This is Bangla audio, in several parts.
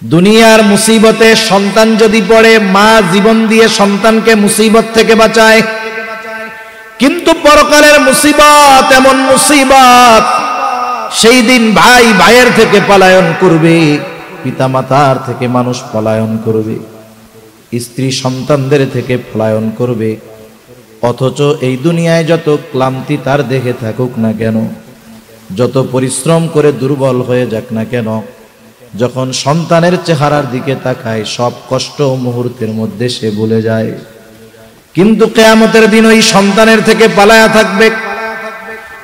দুনিয়ার মুসিবতে সন্তান যদি পড়ে, মা জীবন দিয়ে সন্তানকে মুসিবত থেকে বাঁচায়, কিন্তু পরকালের মুসিবত এমন মুসিবত, সেই দিন ভাই ভাইয়ের থেকে পলায়ন করবে, পিতামাতার থেকে মানুষ পলায়ন করবে, স্ত্রী সন্তানদের থেকে পলায়ন করবে। অথচ এই দুনিয়ায় যত ক্লান্তি তার দেহে থাকুক না কেন, যত পরিশ্রম করে দুর্বল হয়ে যাক না কেন, যখন সন্তানের চেহারার দিকে তাকায় সব কষ্ট মুহূর্তের মধ্যে সে ভুলে যায়। কিন্তু কিয়ামতের দিন ওই সন্তানের থেকে পালায়া থাকবে।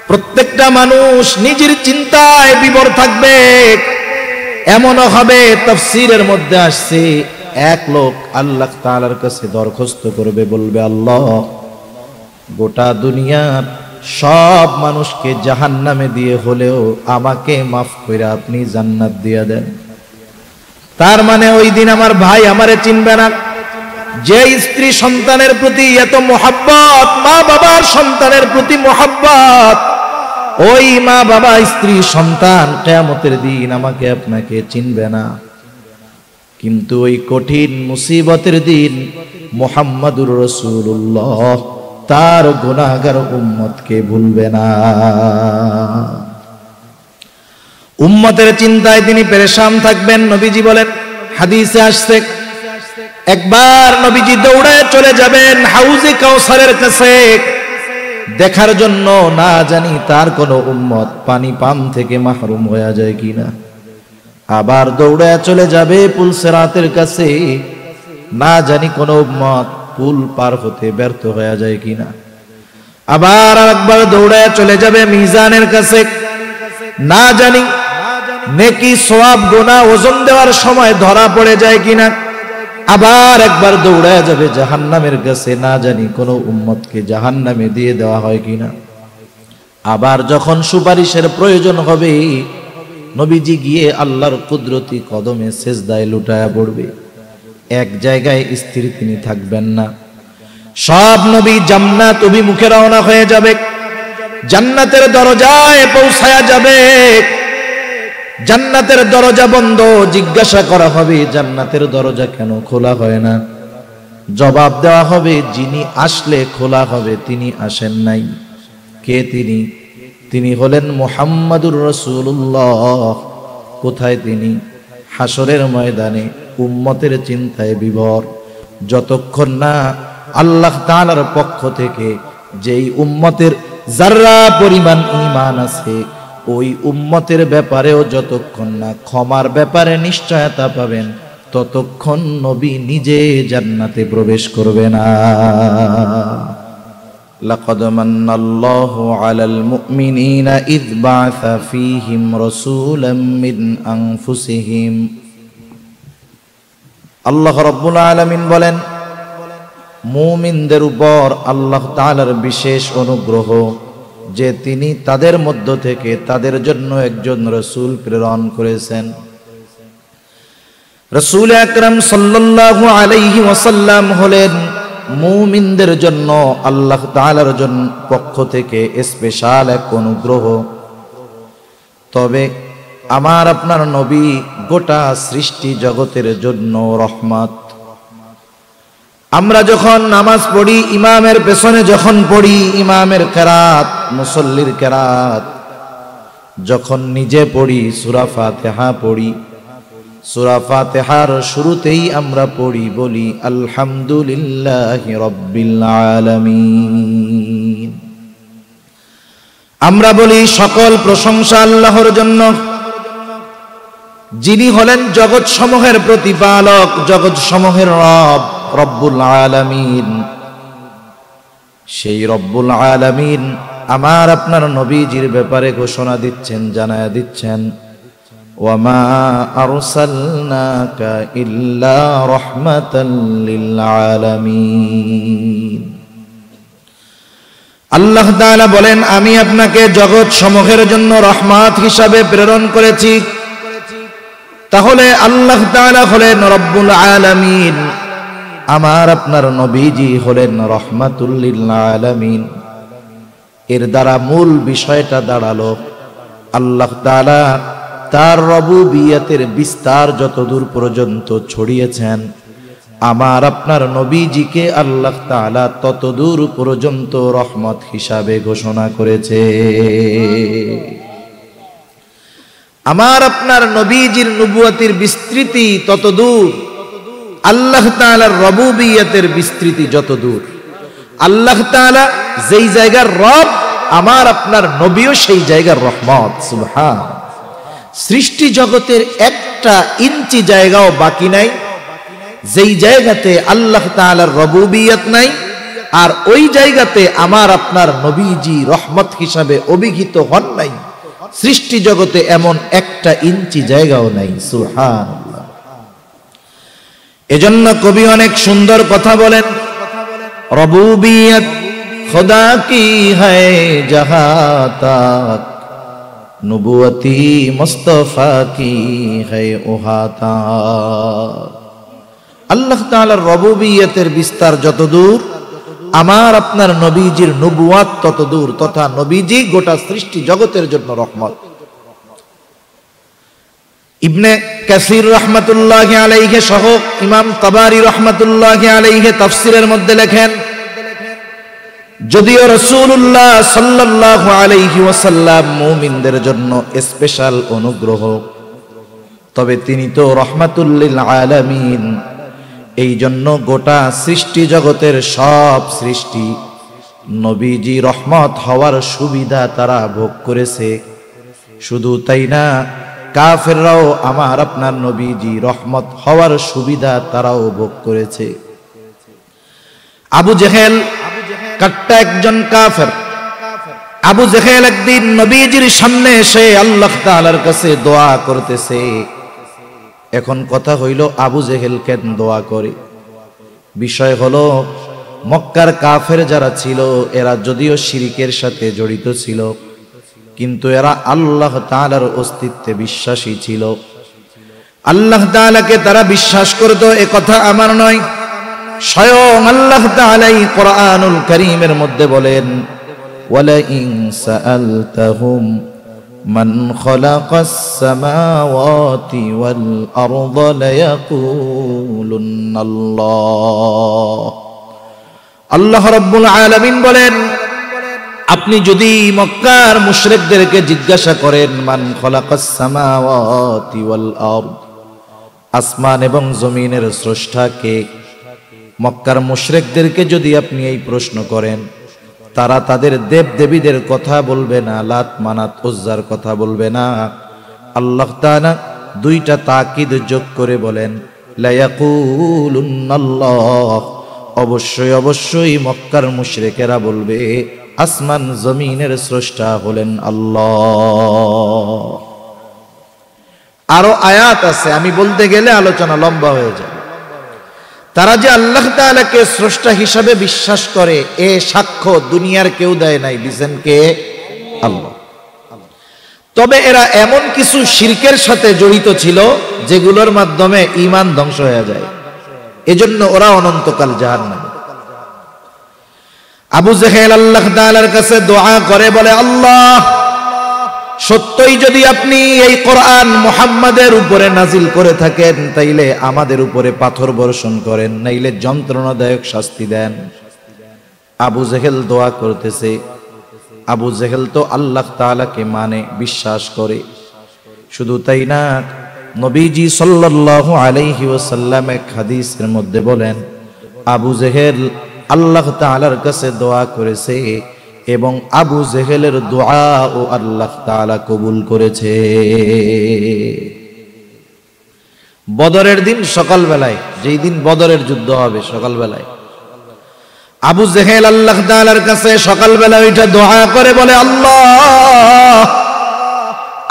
প্রত্যেকটা মানুষ নিজের চিন্তায় বিভোর থাকবে। এমনও হবে, তাফসীরের মধ্যে আসছে, এক লোক আল্লাহ তাআলার কাছে দরখাস্ত করবে, বলবে, আল্লাহ, গোটা দুনিয়ার সব মানুষকে জাহান্নামে দিয়ে হলেও আমাকে মাফ করে আপনি জান্নাত দিয়ে দেন। তার মানে ওই দিন আমার ভাই আমারে চিনবে না। যে স্ত্রী সন্তানের প্রতি এত মোহাব্বত, মা বাবার সন্তানের প্রতি মোহাব্বত, ওই মা বাবা স্ত্রী সন্তান কিয়ামতের দিন আমাকে আপনাকে চিনবে না। কিন্তু ওই কঠিন মুসিবতের দিন মুহাম্মাদুর রাসূলুল্লাহ তার গুনাহগার উম্মতকে ভুলবে না। উম্মতের চিন্তায় তিনি পেরেশান থাকবেন। নবীজি বলেন, হাদিসে আসছে, একবার নবীজি দৌড়ায় চলে যাবেন হাউজে কাউসারের কাছে দেখার জন্য, না জানি তার কোনো উম্মত পানি পান থেকে মাহরুম হয়ে যায় কিনা। আবার দৌড়ায় চলে যাবে পুল সিরাতের কাছে, না জানি কোনো উম্মত পুল পার হতে ব্যর্থ হয়ে যায় কিনা। আবার একবার দৌড়ায় চলে যাবে মিজানের কাছে, না জানি নেকি সওয়াব গুনাহ ওজন দেওয়ার সময় ধরা পড়ে যায় কিনা। আবার একবার দৌড়ায় যাবে জাহান্নামের কাছে, না জানি কোনো উম্মতকে জাহান্নামে দিয়ে দেওয়া হয় কিনা। আবার যখন সুপারিশের প্রয়োজন হবে, নবীজি গিয়ে আল্লাহর কুদরতি কদমে সেজদায় লুটায়া পড়বে। এক জায়গায় স্থির তিনি থাকবেন না। সব নবী জান্নাত অভিমুখে রওনা হয়ে যাবে, জান্নাতের দরজায় পৌঁছায়া যাবে। জান্নাতের দরজা বন্ধ, জিজ্ঞাসা করা হবে, জান্নাতের দরজা কেন খোলা হয় না? জবাব দেওয়া হবে, যিনি আসলে খোলা হবে তিনি আসেন নাই। কে তিনি? তিনি হলেন মুহাম্মাদুর রাসূলুল্লাহ। কোথায় তিনি? হাসরের ময়দানে উম্মতের চিন্তায় বিভোর। যতক্ষণ না আল্লাহ তাআলার পক্ষ থেকে যেই উম্মতের যাররা পরিমাণ ঈমান আছে, ওই উম্মতের ব্যাপারেও যতক্ষণ না ক্ষমার ব্যাপারে নিশ্চয়তা পাবেন, ততক্ষণ নবী নিজে জান্নাতে প্রবেশ করবে না। লাকাদ মান্নাল্লাহু আলাল মুমিনিনা ইয বাআসা ফীহিম রাসূলাম মিন আনফুসিহিম। আল্লাহ রাব্বুল আলামিন বলেন, মুমিনদের উপর আল্লাহ তাআলার বিশেষ অনুগ্রহ যে তিনি তাদের মধ্য থেকে তাদের জন্য একজন রাসূল প্রেরণ করেছেন। রাসূল আকরাম সাল্লাল্লাহু আলাইহি ওয়াসাল্লাম হলেন মুমিনদের জন্য আল্লাহ তাআলার পক্ষ থেকে স্পেশাল এক অনুগ্রহ। তবে আমার আপনার নবী গোটা সৃষ্টি জগতের জন্য রহমত। আমরা যখন নামাজ পড়ি, ইমামের পেছনে যখন পড়ি, ইমামের কেরাত, মুসল্লির কেরাত, যখন নিজে পড়ি, সূরা ফাতিহা পড়ি, সূরা ফাতিহার শুরুতেই আমরা পড়ি, বলি আলহামদুলিল্লাহি রাব্বিল আলামিন। আমরা বলি সকল প্রশংসা আল্লাহর জন্য, যিনি হলেন জগৎ সমূহের প্রতিপালক, জগৎ সমূহের রব, রব্বুল আলামিন। সেই রব্বুল আলামিন আমার আপনার নবীজির ব্যাপারে ঘোষণা দিচ্ছেন, জানায়া দিচ্ছেন, ওয়ামা আরসালনাকা ইল্লা রাহমাতাল লিল আলামিন। আল্লাহ তাআলা বলেন, আমি আপনাকে জগৎ সমূহের জন্য রহমত হিসাবে প্রেরণ করেছি। তাহলে আল্লাহ তাআলা হলেন রব্বুল আলামিন, আমার আপনার নবীজি হলেন রহমাতুল লিল আলামিন। এর দ্বারা মূল বিষয়টা দাঁড়ালো, আল্লাহ তাআলা তার রবুবিয়তের বিস্তার যতদূর পর্যন্ত ছড়িয়েছেন, আমার আপনার নবীজিকে আল্লাহ তাআলা ততদূর পর্যন্ত রহমত হিসাবে ঘোষণা করেছে। আমার আপনার নবীজির নবুয়তের বিস্তৃতি ততদূর, আল্লাহ তাআলার রবুবিয়তের বিস্তৃতি যতদূর। আল্লাহ তাআলা যেই জায়গার রব, আমার আপনার নবীও সেই জায়গার রহমত। সুবহান। সৃষ্টি জগতের একটা ইঞ্চি জায়গাও বাকি নাই যেই জায়গাতে আল্লাহ তাআলার রবুবিয়ত নাই, আর ওই জায়গাতে আমার আপনার নবীজি রহমত হিসাবে অভিহিত হন নাই। সৃষ্টি জগতে এমন একটা ইঞ্চি জায়গাও নাই। সুবহানাল্লাহ। এজন্য কবি অনেক সুন্দর কথা বলেন, রবুবিয়ত खुदा की है जहाँ तक, नबुवती मुस्तफा की है वहाँ तक। আল্লাহ তাআলার রবুবিয়তের বিস্তার যতদূর, আমার আপনার নবীজির নবুয়াত ততদূর, তথা নবীজি গোটা সৃষ্টি জগতের জন্য রহমত। ইবনে কাসির রাহমাতুল্লাহি আলাইহি সহ ইমাম তাবারি রাহমাতুল্লাহি আলাইহি তাফসীরের মধ্যে লেখেন, যদিও রাসূলুল্লাহ সাল্লাল্লাহু আলাইহি ওয়াসাল্লাম মুমিনদের জন্য স্পেশাল অনুগ্রহ, তবে তিনি তো রহমাতুল লিল আলামিন। এই জন্য গোটা সৃষ্টি জগতের সব সৃষ্টি নবীজি রহমত হওয়ার সুবিধা তারা ভোগ করেছে। শুধু তাই না, কাফেররাও আমার আপনার নবীজি রহমত হওয়ার সুবিধা তারাও ভোগ করেছে। আবু জেহেল কাট্টা একজন কাফের। আবু জেহেল একদিন নবীজির সামনে এসে আল্লাহ তাআলার কাছে দোয়া করতেছে। এখন কথা হইল, আবু জেহেল কেন দোয়া করে? বিষয় হলো, মক্কার কাফের যারা ছিল এরা যদিও শিরকের সাথে জড়িত ছিল, কিন্তু এরা আল্লাহ তাআলার অস্তিত্বে বিশ্বাসী ছিল। আল্লাহ তাআলাকে তারা বিশ্বাস করত, এ কথা আমার নয়, স্বয়ং আল্লাহ তাআলাই কোরআনুল কারীমের মধ্যে বলেন, ওয়ালা ইন সাআলতাহুম মান খালাকাস সামাওয়াতি ওয়াল আরদা লায়াকুলুন্নাল্লাহ। আল্লাহ রাব্বুল আলামিন বলেন, আপনি যদি মক্কার মুশরিকদেরকে জিজ্ঞাসা করেন, মান খালাকাস সামাওয়াতি ওয়াল আরদ, আসমান এবং জমিনের স্রষ্টা কে? মক্কার মুশরিকদেরকে যদি আপনি এই প্রশ্ন করেন, তারা তাদের দেব দেবীদের কথা বলবে না, লাত মানাত উজ্জার কথা বলবে না। আল্লাহ তাআলা দুইটা তাকিদ যোগ করে বলেন, লায়াকুলুন্নাল্লাহ, অবশ্যই অবশ্যই মক্কার মুশরিকেরা বলবে আসমান জমিনের স্রষ্টা হলেন আল্লাহ। আরো আয়াত আছে, আমি বলতে গেলে আলোচনা লম্বা হয়ে যাবে। তারা যে আল্লাহ তাআলাকে স্রষ্টা হিসাবে বিশ্বাস করে, এ সাক্ষ্য দুনিয়ার কেউ দেয় নাই, দিয়েছেন কে? আল্লাহ। তবে এরা এমন কিছু শিরকের সাথে জড়িত ছিল যেগুলোর মাধ্যমে ঈমান ধ্বংস হয়ে যায়, এজন্য ওরা অনন্তকাল জাহান্নামে। আবু জেহেল আল্লাহ তাআলার কাছে দোয়া করে, বলে, আল্লাহ, সত্যই যদি আপনি এই কোরআন মুহাম্মাদের উপরে নাজিল করে থাকেন, তাইলে আমাদের উপরে পাথর বর্ষণ করেন, নাইলে যন্ত্রণাদায়ক শাস্তি দেন। আবু জেহেল দোয়া করতেছে। আবু জেহেল তো আল্লাহ তাআলাকে মানে, বিশ্বাস করে। শুধু তাই না, নবীজি সাল্লাল্লাহু আলাইহি ওয়াসাল্লাম এক হাদিসের মধ্যে বলেন, আবু জেহেল আল্লাহ তাআলার কাছে দোয়া করেছে এবং আবু জেহেলের দোয়া ও আল্লাহ তাআলা কবুল করেছে। বদরের দিন সকালবেলায়, যেই দিন বদরের যুদ্ধ হবে, সকালবেলায় আবু জেহেল আল্লাহ তাআলার কাছে সকালবেলা ওইটা দোয়া করে, বলে, আল্লাহ,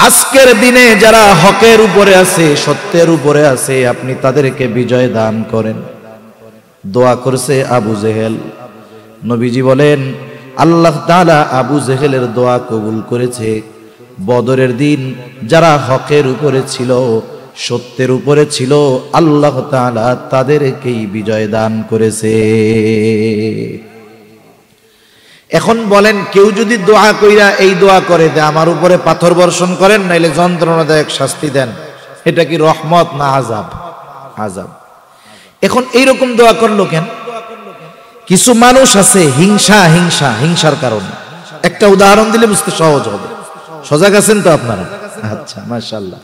আজকের দিনে যারা হকের উপরে আছে, সত্যের উপরে আছে, আপনি তাদেরকে বিজয় দান করেন। দোয়া করছে আবু জেহেল। নবীজি বলেন, আল্লাহ তাআলা আবু জেহেলের দোয়া কবুল করেছে। বদরের দিন যারা হকের উপরে ছিল, সত্যের উপরে ছিল, আল্লাহ তাআলা তাদেরকেই বিজয় দান করেছে। এখন বলেন কেউ যদি দোয়া কইরা এই দোয়া করে যে আমার উপরে পাথর বর্ষণ করেন নাইলে যন্ত্রণাদায়ক শাস্তি দেন, এটা কি রহমত না আযাব? আযাব। এখন এইরকম দোয়া করলো কেন? কিছু মানুষ আছে হিংসার কারণে। একটা উদাহরণ দিলে বুঝতে সহজ হবে। সজাগ আছেন তো আপনারা? আচ্ছা, মাশাআল্লাহ।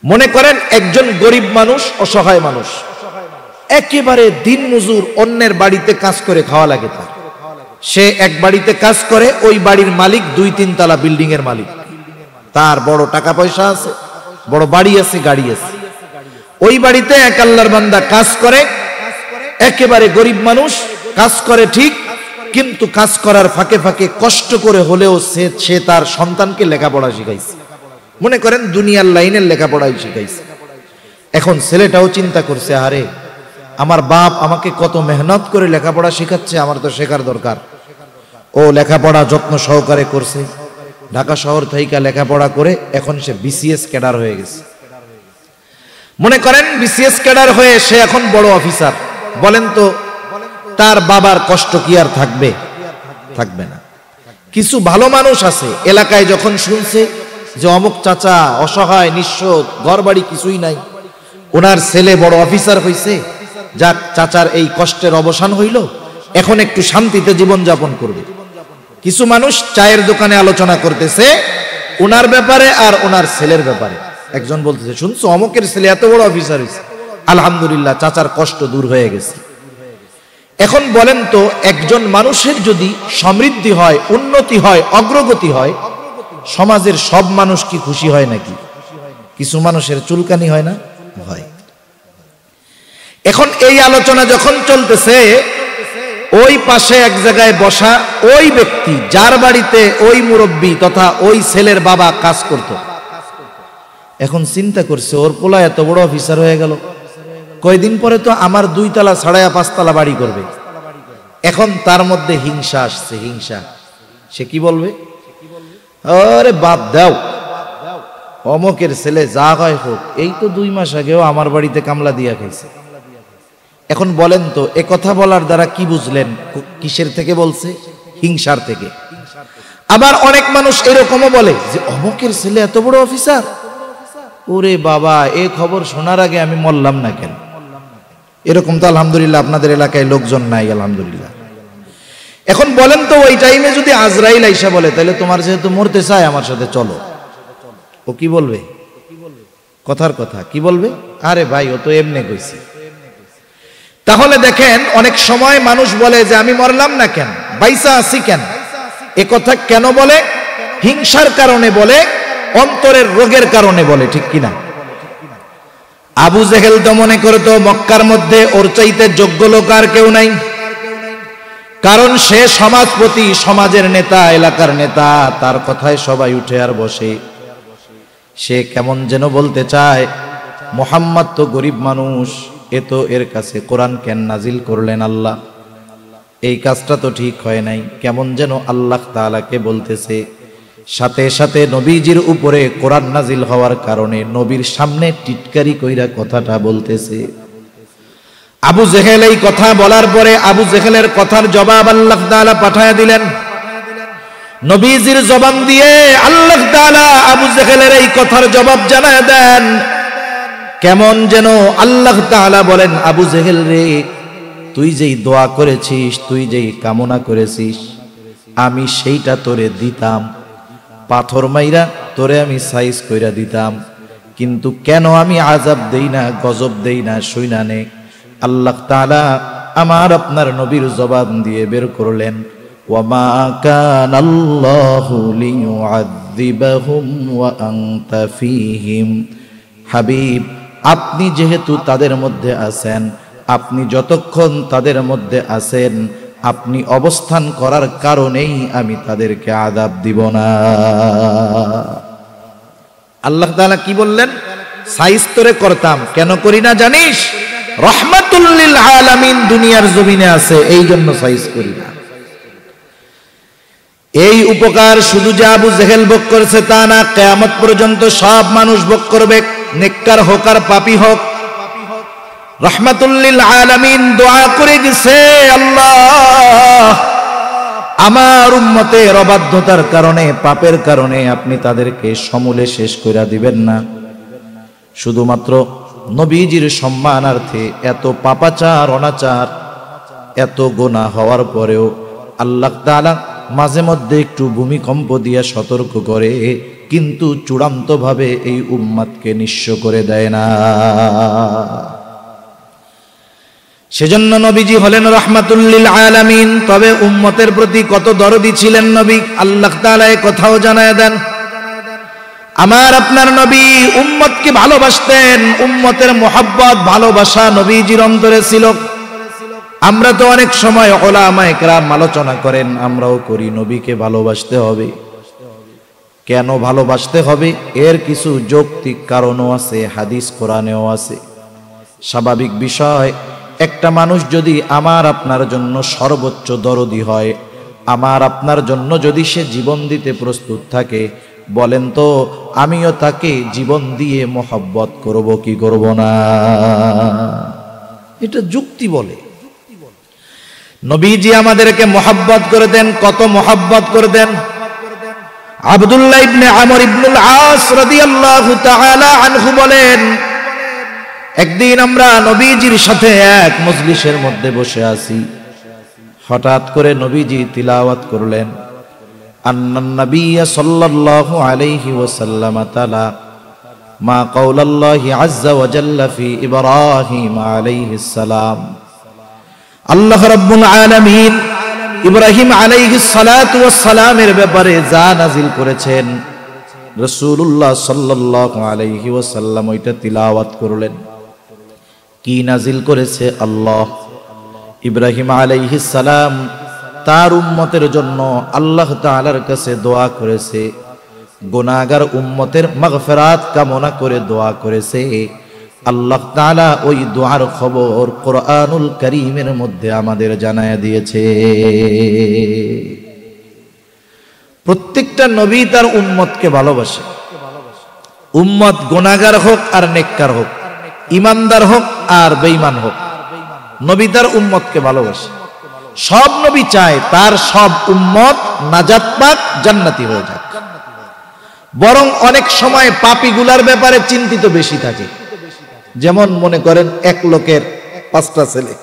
মনে করেন একজন গরিব মানুষ, অসহায় মানুষ, একেবারে দিন মজুর, অন্যের বাড়িতে কাজ করে খাওয়া লাগে তার। সে এক বাড়িতে কাজ করে, ওই বাড়ির মালিক 2-3 তলা বিল্ডিং এর মালিক, তার বড় টাকা পয়সা আছে, বড় বাড়ি আছে, গাড়ি আছে। ওই বাড়িতে এক আল্লাহর বান্দা কাজ করে, একেবারে গরিব মানুষ, কাজ করে ঠিক, কিন্তু কাজ করার ফাঁকে ফাঁকে কষ্ট করে হলেও সে তার সন্তানকে লেখাপড়া শিখাইছে। মনে করেন দুনিয়ার লাইনের লেখাপড়াই শিখাইছে। এখন ছেলেটাও চিন্তা করছে, আরে আমার বাপ আমাকে কত মেহনত করে লেখাপড়া শিখাচ্ছে, আমার তো শেখার দরকার। ও লেখাপড়া যত্ন সহকারে করছে, ঢাকা শহর থেকে লেখাপড়া করে এখন সে বিসিএস ক্যাডার হয়ে গেছে। মনে করেন বিসিএস ক্যাডার হয়ে সে এখন বড় অফিসার। বলেন তো তার বাবার কষ্ট কি আর থাকবে? থাকবে না। কিছু ভালো মানুষ আছে, এলাকায় যখন শুনছে যে অমুক চাচা অসহায়, নিঃস্ব, ঘর বাড়ি কিছুই নাই, ওনার ছেলে বড় অফিসার হইছে, যাক চাচার এই কষ্টের অবসান হইল, এখন একটু শান্তিতে জীবন যাপন করবে। কিছু মানুষ চায়ের দোকানে আলোচনা করতেছে ওনার ব্যাপারে আর ওনার ছেলের ব্যাপারে। একজন বলতেছে, শুনছো অমুকের ছেলে এত বড় অফিসার হইছে, আলহামদুলিল্লাহ চাচার কষ্ট দূর হয়ে গেছে। এখন বলেন তো একজন মানুষের যদি সমৃদ্ধি হয়, উন্নতি হয়, অগ্রগতি হয়, সমাজের সব মানুষ কি খুশি হয় নাকি? কিছু মানুষের চুলকানি হয় না? হয়। এখন এই আলোচনা যখন চলতেছে, ওই পাশে এক জায়গায় বসা ওই ব্যক্তি যার বাড়িতে ওই মুরব্বী তথা ওই ছেলের বাবা কাজ করত, এখন চিন্তা করছে ওর পোলা এত বড় অফিসার হয়ে গেল, কয়দিন পরে তো আমার 2 তলা ছাড়াইয়া 5 তলা বাড়ি করবে। এখন তার মধ্যে হিংসা আসছে, হিংসা। সে কি বলবে? আরে বাদ দাও, অমকের ছেলে যা হয় হোক, এই তো 2 মাস আগেও আমার বাড়িতে কামলা দিয়া খাইছে। এখন বলেন তো এ কথা বলার দ্বারা কি বুঝলেন? কিসের থেকে বলছে? হিংসার থেকে। আবার অনেক মানুষ এরকমও বলে যে অমকের ছেলে এত বড় অফিসার, ওরে বাবা এই খবর শোনার আগে আমি মরলাম না কেন? এরকম তো আলহামদুলিল্লাহ আপনাদের এলাকায় লোকজন নাই, আলহামদুলিল্লাহ। এখন বলেন তো ওই টাইমে যদি আজরাইল আইসা বলে তাহলে তোমার যেহেতু মরতে চায় আমার সাথে চলো, ও কি বলবে? কথার কথা কি বলবে? আরে ভাই ও তো এমনি কইছে। তাহলে দেখেন অনেক সময় মানুষ বলে যে আমি মরলাম না কেন, বাইসা আছি কেন? এ কথা কেন বলে? হিংসার কারণে বলে, অন্তরের রোগের কারণে বলে, ঠিক কিনা? আবু জেহেল তো মনে করতো মক্কার মধ্যে ওর চাইতে যোগ্য লোক আর কেউ নাই, কারণ সে সমাজপতি, সমাজের নেতা, এলাকার নেতা, তার কথায় সবাই উঠে আর বসে। সে কেমন যেন বলতে চায় মুহাম্মদ তো গরিব মানুষ, এ তো এর কাছে কোরআন কেন নাজিল করলেন আল্লাহ? এই কাজটা তো ঠিক হয় নাই। কেমন যেন আল্লাহ তাআলাকে বলতেছে, সাথে সাথে নবীজির উপরে কোরআন নাজিল হওয়ার কারণে নবীর সামনে টিটকারি কইরা কথাটা বলতেছে। আবু জেহেল এই কথা বলার পরে আবু জেহেলের কথার জবাব আল্লাহ তাআলা পাঠায় দিলেন। নবীজির জবান দিয়ে আল্লাহ তাআলা আবু জেহেলের এই কথার জবাব জানায় দেন। কেমন যেন আল্লাহ তাআলা বলেন, আবু জেহেল রে, তুই যেই দোয়া করেছিস, তুই যেই কামনা করেছিস, আমি সেইটা তোরে দিতাম, পাথর মাইরা তোরে আমি সাইজ কইরা দিতাম, কিন্তু কেন আমি আযাব দেই না, গজব দেই না, শুইনা নে। আল্লাহ তাআলা আমার আপনার নবীর জবান দিয়ে বের করলেন, ওয়ামা কানাল্লাহু লিয়ুআযযিবাহুম ওয়া আনতা ফীহিম। হাবিব, আপনি যেহেতু তাদের মধ্যে আছেন, আপনি যতক্ষণ তাদের মধ্যে আছেন, আপনি অবস্থান করার কারণেই আমি তাদেরকে আযাব দিব না। আল্লাহ তাআলা কি বললেন? সাইজ তোরে করতাম, কেন করি না জানিস? রাহমাতুল লিল আলামিন দুনিয়ার জমিনে আছে, এই জন্য সাইজ করি না। এই উপকার শুধু যে আবু জেহেল ভোগ করেছে তা না, কিয়ামত পর্যন্ত সব মানুষ ভোগ করবে, নেককার হোক আর পাপী হোক। রাহমাতুল লিল আলামিন দোয়া করে গেছে, আল্লাহ আমার উম্মতের অবাধ্যতার কারণে, পাপের কারণে আপনি তাদেরকে সমূলে শেষ করে দিবেন না। শুধুমাত্র নবীজির সম্মানার্থে এত পাপাচার, অনাচার, এত গুনাহ হওয়ার পরেও আল্লাহ তাআলা মাঝে মধ্যে একটু ভূমিকম্প দিয়ে সতর্ক করে, কিন্তু চূড়ান্তভাবে এই উম্মতকে নিঃস্ব করে দেয় না। সেজন্য নবীজি হলেন রাহমাতুল লিল আলামিন। তবে উম্মতের প্রতি কত দরদি ছিলেন নবী, আল্লাহ তাআলা এই কথাও জানায় দেন। আমার আপনার নবী উম্মতকে ভালোবাসতেন, উম্মতের মোহাব্বত, ভালোবাসা নবীজির অন্তরে ছিল। আমরা তো অনেক সময় উলামায়ে কেরাম আলোচনা করেন, আমরাও করি, নবীকে ভালোবাসতে হবে। কেন ভালোবাসতে হবে? এর কিছু যৌক্তিক কারণও আছে, হাদিস কোরআনেও আছে। স্বাভাবিক বিষয়, একটা মানুষ যদি আমার আপনার জন্য সর্বোচ্চ দরদি হয়, আমার আপনার জন্য যদি সে জীবন দিতে প্রস্তুত থাকে, বলেন তো আমিও তাকে জীবন দিয়ে মোহাব্বত করব কি করব না? এটা যুক্তি বলে। নবীজি আমাদেরকে মোহাব্বত করে দেন, কত মোহাব্বত করে দেন। আব্দুল্লাহ ইবনে আমর ইবনুল আস রাদিয়াল্লাহু তাআলা আনহু বলেন, একদিন আমরা নবীজির সাথে এক মজলিসের মধ্যে বসে আছি, হঠাৎ করে নবীজি তিলাওয়াত করলেন, আন্নান নাবিয়্য সাল্লাল্লাহু আলাইহি ওয়াসাল্লাম তাআলা মা কাওলাল্লাহি আযজা ওয়া জাল্লা ফি ইব্রাহিম আলাইহিস সালাম। আল্লাহ রাব্বুল আলামিন ইব্রাহিম আলাইহিস সালাতু ওয়াস সালামের ব্যাপারে যা নাজিল করেছেন, রাসূলুল্লাহ সাল্লাল্লাহু আলাইহি ওয়াসাল্লাম ওইটা তিলাওয়াত করলেন। কি নাজিল করেছে? আল্লাহ ইব্রাহিম আলাইহিস সালাম তার উম্মতের জন্য আল্লাহ তাআলার কাছে দোয়া করেছে, গুনাহগার উম্মতের মাগফিরাত কামনা করে দোয়া করেছে। আল্লাহ তাআলা ওই দোয়ার খবর কোরআনুল কারীমের মধ্যে আমাদের জানায়া দিয়েছে। প্রত্যেকটা নবী তার উম্মতকে ভালোবাসে। উম্মত গুনাহগার হোক আর নেককার হোক, ইমানদার হোক আর বেঈমান হোক, নবী তার উম্মতকে ভালোবাসে। সব নবী চায় তার সব উম্মত নাজাত পাক, জান্নাতি হয়ে যাক। বরং অনেক সময় পাপীগুলার ব্যাপারে চিন্তিত বেশি থাকে। যেমন মনে করেন এক লোকের 5টা ছেলে,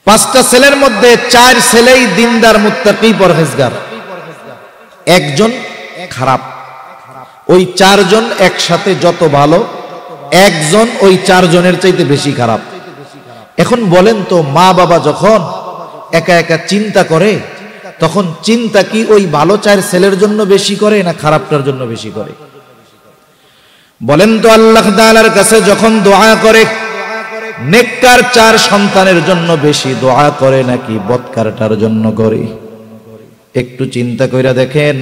5টা ছেলের মধ্যে 4 ছেলেই দিনদার, মুত্তাকি, পরহেজগার, একজন খারাপ। ওই 4 জন একসাথে যত ভালো, একজন ওই 4 জনের চাইতে বেশি খারাপ। এখন বলেন তো, মা বাবা যখন একা একা চিন্তা করে, তখন চিন্তা কি ওই ভালো 4 ছেলের জন্য বেশি করে না খারাপটার জন্য বেশি করে? বলেন তো, আল্লাহ তাআলার কাছে যখন দোয়া করে, নেককার 4 সন্তানের জন্য বেশি দোয়া করে নাকি বদকারটার জন্য করে? একটু চিন্তা কইরা দেখেন,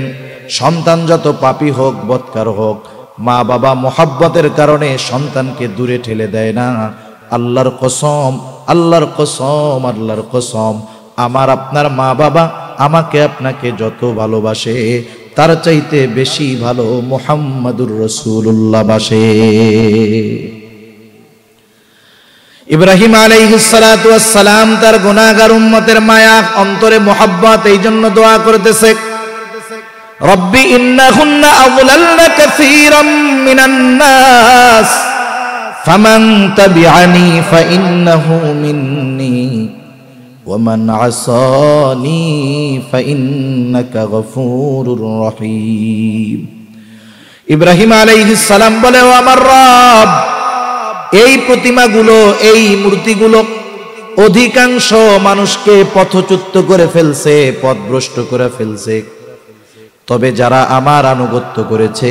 সন্তান যত পাপী হোক, বদকার হোক, মা বাবা মোহাব্বতের কারণে সন্তানকে দূরে ঠেলে দেয় না। আল্লাহর কসম, আল্লাহর কসম, আল্লাহর কসম, আমার আপনার মা বাবা আমাকে আপনাকে যত ভালোবাসে, তার চাইতে বেশি ভালো মুহাম্মাদুর রাসূলুল্লাহ বাসে। ইব্রাহিম আলাইহিস সালাতু ওয়াস সালাম তার গুনাহগার উম্মতের মায়া, অন্তরে মোহাব্বত, এই জন্য দোয়া করতেছে, রব্বি ইন্নাহুন্না আযলালনা কাসীরাম মিনান নাস ফামান তাবিআনি ফাইন্নাহু মিন্নি ওয়ামান আসানি ফাইন্নাকা গফুরুর রহিম। ইব্রাহিম আলাইহিস সালাম বলে, ও আমার রব, এই প্রতিমাগুলো, এই মূর্তিগুলো অধিকাংশ মানুষকে পথচ্যুত করে ফেলছে, পথভ্রষ্ট করে ফেলছে। তবে যারা আমার আনুগত্য করেছে,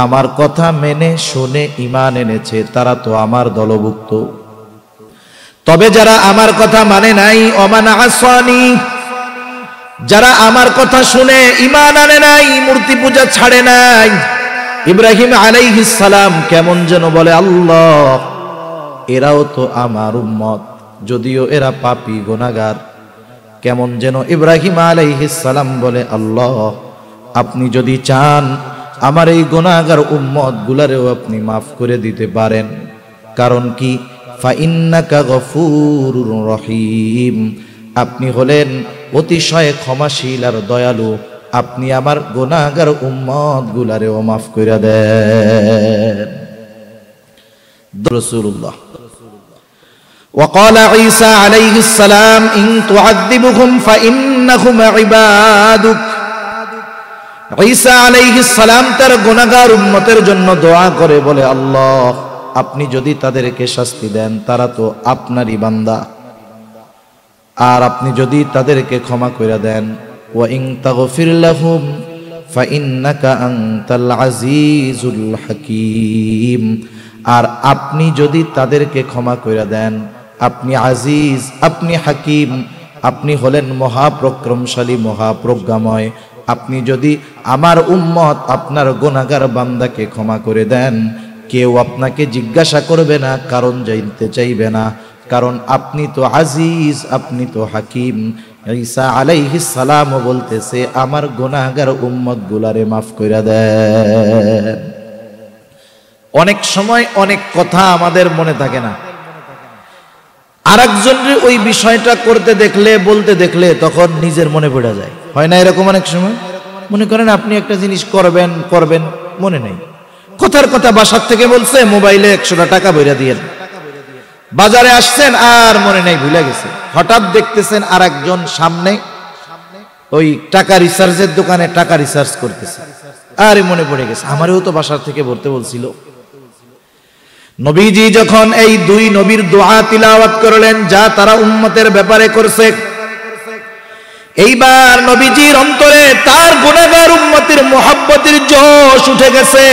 আমার কথা মেনে শুনে ঈমান এনেছে, তারা তো আমার দলভুক্ত। তবে যারা আমার কথা মানে নাই, ওমান আসানি, যারা আমার কথা শুনে ঈমান আনে নাই, মূর্তি পূজা ছাড়ে নাই, ইব্রাহিম আলাইহিস সালাম কেমন যেন বলে, আল্লাহ এরাও তো আমার উম্মত, যদিও এরা পাপী গুনাহগার। কেমন যেন ইব্রাহিম আলাইহিস সালাম বলে, আল্লাহ আপনি যদি চান আমার এই গুনাহগার উম্মত গুলারেও আপনি মাফ করে দিতে পারেন। কারণ কি? ফাইন্নাকা গফুরুর রহিম, আপনি হলেন অতিশয় ক্ষমাশীল আর দয়ালু, আপনি আমার গুনাহগার উম্মত গুলারেও মাফ কইরা দেন। রাসূলুল্লাহ وقال عيسى عليه السلام إن تعذبهم فإنهم عبادك। ঈসা আলাইহিস সালাম তার গুনাহগার উম্মতের জন্য দোয়া করে বলে, আল্লাহ আপনি যদি তাদেরকে শাস্তি দেন তারা তো আপনারই বান্দা, আর আপনি যদি তাদেরকে ক্ষমা করে দেন, ওয়া ইন তাগফির লাহুম ফাইন্নাকা আনতাল আজিজুল হাকীম, আর আপনি যদি তাদেরকে ক্ষমা করে দেন, আপনি আজিজ, আপনি হাকিম, আপনি হলেন মহাপ্রক্রমশালী, মহাপ্রজ্ঞাময়। আপনি যদি আমার উম্মত আপনার গুনাহগার বান্দাকে ক্ষমা করে দেন, কেউ আপনাকে জিজ্ঞাসা করবে না, কারণ জানতে চাইবে না, কারণ আপনি তো আজিজ, আপনি তো হাকিম। ঈসা আলাইহিস সালাম বলতেছে আমার গুনাহগার উম্মত গুলারে মাফ কইরা দেন। অনেক সময় অনেক কথা আমাদের মনে থাকে না, আরেকজনের ওই বিষয়টা করতে দেখলে, বলতে দেখলে তখন নিজের মনে পড়ে যায়, হয় না এরকম? অনেক সময় মনে করেন আপনি একটা জিনিস করবেন করবেন, মনে নেই, কথার কথা বাসার থেকে বলছে, মোবাইলে 100 টাকা বইরা দিয়েন, বাজারে আসছেন আর মনে নেই, ভুলে গেছে। হঠাৎ দেখতেছেন আর একজন সামনে ওই টাকা রিচার্জের দোকানে টাকা রিচার্জ করতেছে, আরে মনে পড়ে গেছে, আমারও তো বাসার থেকে ভরতে বলছিল। নবীজি যখন এই দুই নবীর দোয়া তিলাওয়াত করলেন যা তারা উম্মতের ব্যাপারে করছে, এইবার নবীজির অন্তরে তার গুনাহগার উম্মতের মুহাব্বতের জোশ উঠে গেছে।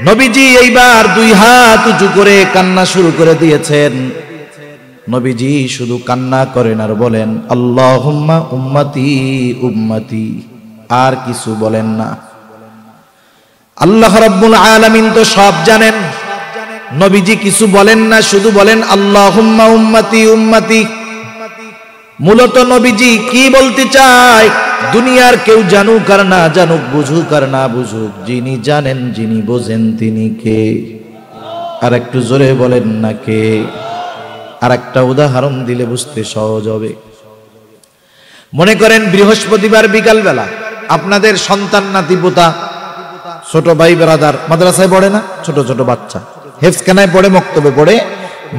নবীজি এইবার দুই হাত উঁচু করে কান্না শুরু করে দিয়েছেন। নবীজি শুধু কান্না করেন আর বলেন আল্লাহুম্মা উম্মতি উম্মতি, আর কিছু বলেন না। আল্লাহ রাব্বুল আলামিন তো সব জানেন, নবীজি কিছু বলেন না, শুধু বলেন আল্লাহুম্মা উম্মতি উম্মতি। মূলত নবীজি কি বলতে চায়, দুনিয়ার কেউ জানুক আর না জানুক, বুঝুক আর না বুঝুক, যিনি জানেন যিনি বোঝেন তিনি কে? আর একটু জোরে বলেন না কে? আর একটা উদাহরণ দিলে বুঝতে সহজ হবে। মনে করেন বৃহস্পতিবার বিকাল বেলা আপনাদের সন্তান নাতিপোতা, ছোট ভাই বেরাদার মাদ্রাসায় পড়ে না, ছোট ছোট বাচ্চা হেফজখানায় পড়ে, মক্তবে পড়ে,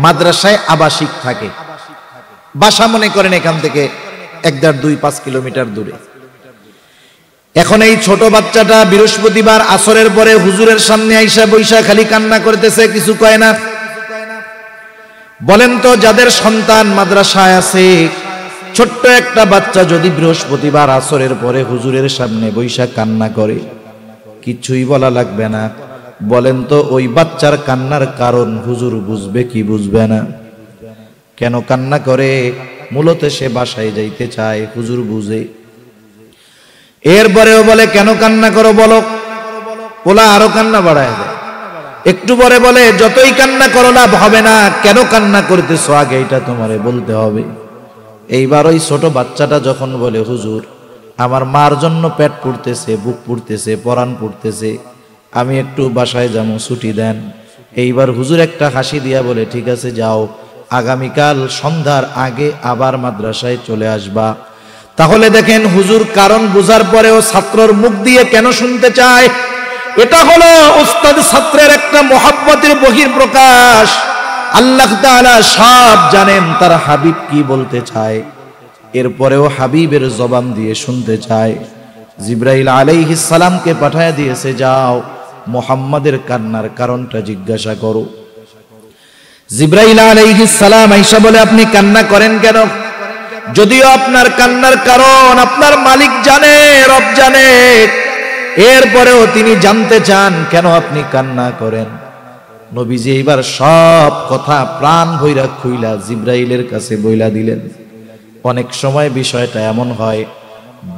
মাদ্রাসায় আবাসিক থাকে, বাসা মনে করেন এখান থেকে 1.5, 2, 5 কিলোমিটার দূরে। এখন এই ছোট বাচ্চাটা বৃহস্পতিবার আসরের পরে হুজুরের সামনে আইসা বৈশা খালি কান্না করতেছে, কিছু কয় না। বলেন তো যাদের সন্তান মাদ্রাসায় আছে, ছোট্ট একটা বাচ্চা যদি বৃহস্পতিবার আসরের পরে হুজুরের সামনে বৈশা কান্না করে, কিছুই বলা লাগবে না। বলেন তো ওই বাচ্চার কান্নার কারণ হুজুর বুঝবে কি বুঝবে না? কেন কান্না করে? মূলত সে বাসায় যাইতে চায়, হুজুর বুঝে। এরপরেও বলে কেন কান্না করো বলো, ওলা আরো কান্না বাড়ায় দেয়। একটু পরে বলে যতই কান্না করো লাভ হবে না, কেন কান্না করতেছো আগে এটা তোমারে বলতে হবে। এইবার ওই ছোট বাচ্চাটা যখন বলে হুজুর আমার মার জন্য পেট পুড়তেছে, বুক পুড়তেছে, পরাণ পুড়তেছে, আমি একটু বাসায় যাবো, ছুটি দেন। এইবার হুজুর একটা হাসি দিয়া বলে ঠিক আছে যাও, আগামীকাল সন্ধ্যার আগে আবার মাদ্রাসায় চলে আসবা। তাহলে দেখেন হুজুর কারণ বুঝার পরেও ছাত্রর মুখ দিয়ে কেন শুনতে চায়, এটা হলো উস্তাদ ছাত্রের একটা মহব্বতের বহিঃপ্রকাশ। আল্লাহ তাআলা সব জানেন তার হাবিব কি বলতে চায়, এরপরেও হাবিবের জবান দিয়ে শুনতে চায়। জিবরাইল আলাইহিস সালামকে পাঠায় দিয়েছে, যাও মুহাম্মাদের কান্নার কারণটা জিজ্ঞাসা করো। জিবরাইল আলাইহিস সালাম আয়েশা বলে আপনি কান্না করেন কেন? যদিও আপনার কান্নার কারণ আপনার মালিক জানে, রব জানে, এরপরেও তিনি জানতে চান কেন আপনি কান্না করেন। নবীজি এইবার সব কথা প্রাণ ভৈরা খুইলা জিবরাইলের কাছে বইলা দিলেন। অনেক সময় বিষয়টা এমন হয়,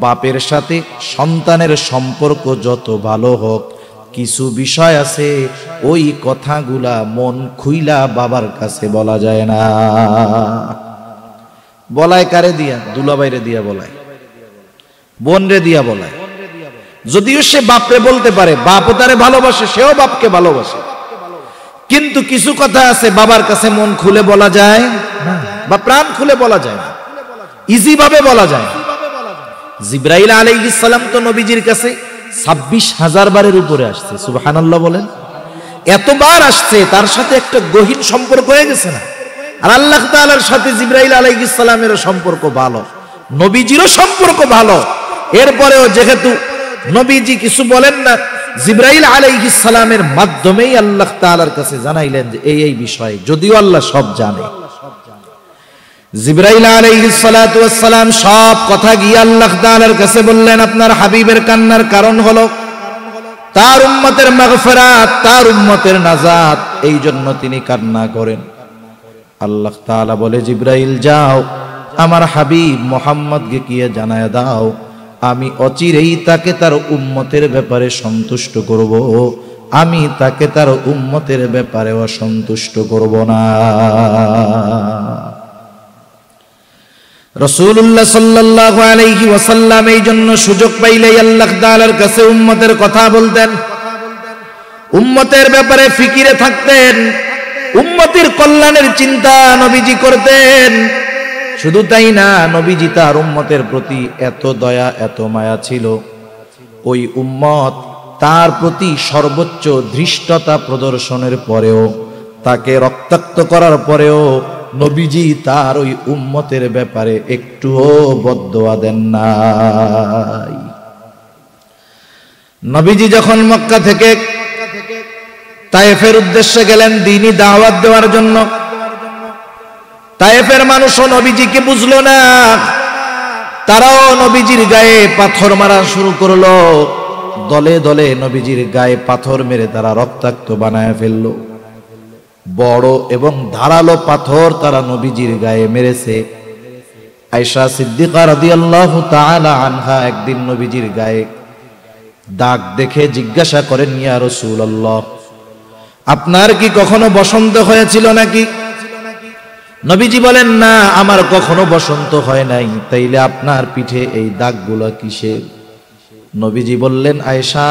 বাপের সাথে সন্তানের সম্পর্ক যত ভালো হোক, কিছু বিষয় আছে ওই কথাগুলা মন খুইলা বাবার কাছে বলা যায় না। বলায় কারে দিয়া? দুলাভাইরে দিয়া বলায়, বোন রে দিয়া বলায়। যদিও সে বাপরে বলতে পারে, বাপও তারে ভালোবাসে, সেও বাপকে ভালোবাসে, কিন্তু কিছু কথা আছে বাবার কাছে মন খুলে বলা যায় না, বা প্রাণ খুলে বলা যায় না। ইজি ভাবে বলা যায়। জিবরাইল আলাইহিস সালাম তো নবীজির কাছে 26,000 বারের উপরে আসছে, সুবহানাল্লাহ বলেন। এতবার আসছে, তার সাথে একটা গহীন সম্পর্ক হয়ে গেছে না? আর আল্লাহ তাআলার সাথে জিবরাইল আলাইহিস সালামের সম্পর্ক ভালো, নবীজিরও সম্পর্ক ভালো। এরপরেও যেহেতু নবীজি কিছু বলেন না, জিবরাইল আলাইহিস সালামের মাধ্যমেই আল্লাহ তাআলার কাছে জানাইলেন যে এই বিষয়, যদিও আল্লাহ সব জানে। জিবরাইল আলাইহিস সালাতু ওয়াস সালাম সব কথা গিয়ে আল্লাহ তাআলার কাছে বললেন, আপনার হাবিবের কান্নার কারণ হলো তার উম্মতের মাগফিরাত, তার উম্মতের নাজাত, এই জন্য তিনি কান্না করেন। আল্লাহ তাআলা বলে, জিবরাইল যাও আমার হাবিব মুহাম্মদকে গিয়ে জানায়া দাও, আমি অচিরেই তাকে তার উম্মতের ব্যাপারে সন্তুষ্ট করব, আমি তাকে তার উম্মতের ব্যাপারে অসন্তুষ্ট করব না। রাসূলুল্লাহ সাল্লাল্লাহু আলাইহি ওয়াসাল্লাম এই জন্য সুযোগ পাইলেই আল্লাহ তাআলার কাছে উম্মতের কথা বলতেন, উম্মতের ব্যাপারে ফিকিরে থাকতেন, উম্মতের কল্যাণের চিন্তা নবীজি করতেন। শুধু তাই না, নবীজি তার উম্মতের প্রতি এত দয়া এত মায়া ছিল, ওই উম্মত তার প্রতি সর্বোচ্চ ধৃষ্টতা প্রদর্শনের পরেও, তাকে রক্তাক্ত করার পরেও নবীজি তার ওই উম্মতের ব্যাপারে একটুও বদদোয়া দেন নাই। নবীজি যখন মক্কা থেকে তায়েফের উদ্দেশ্যে গেলেন দ্বীনি দাওয়াত দেওয়ার জন্য, তায়েফের মানুষও নবীজিকে বুঝলো না, তারাও নবীজির গায়ে পাথর মারা শুরু করলো। দলে দলে নবীজির গায়ে পাথর মেরে তারা রক্তাক্ত বানায় ফেললো। বড় এবং ধারালো পাথর তারা নবীজির গায়ে মেরেছে। আয়েশা সিদ্দিকা রাদিয়াল্লাহু তাআলা আনহা একদিন নবীজির গায়ে দাগ দেখে জিজ্ঞাসা করেন, ইয়া রাসূলুল্লাহ, আপনার কি কখনো বসন্ত হয়েছিল নাকি? নবীজি বলেন, না, আমার কখনো বসন্ত হয় নাই। তাইলে আপনার পিঠে এই দাগগুলো কিসের? নবীজি বললেন, আয়েশা,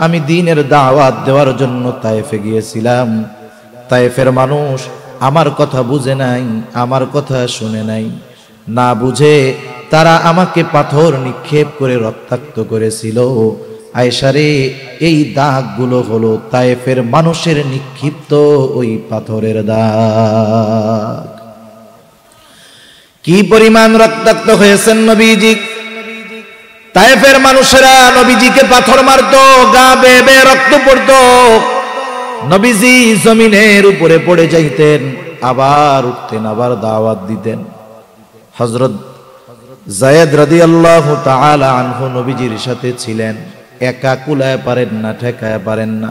আমি দ্বীনের দাওয়াত দেওয়ার জন্য তায়েফে গিয়েছিলাম। তায়েফের মানুষ আমার কথা বুঝে নাই, আমার কথা শুনে নাই, না বুঝে তারা আমাকে পাথর নিক্ষেপ করে রক্তাক্ত করেছিল। আয়েশা রে, এই দাগগুলো হলো তায়েফের মানুষের নিক্ষিপ্ত ওই পাথরের দাগ। কি পরিমাণ রক্তাক্ত হয়েছেন নবীজি! তায়েফের মানুষেরা নবীজিকে পাথর মারতো, গা বেয়ে বেয়ে রক্ত পড়তো। নবীজি জমিনের উপরে পড়ে যাইতেন, আবার উঠতেন, আবার দাওয়াত দিতেন। হযরত যায়েদ রাদিয়াল্লাহু তাআলা আনহু নবীজির সাথে ছিলেন, একা কুলায় পারেন না, ঠেকায় পারেন না।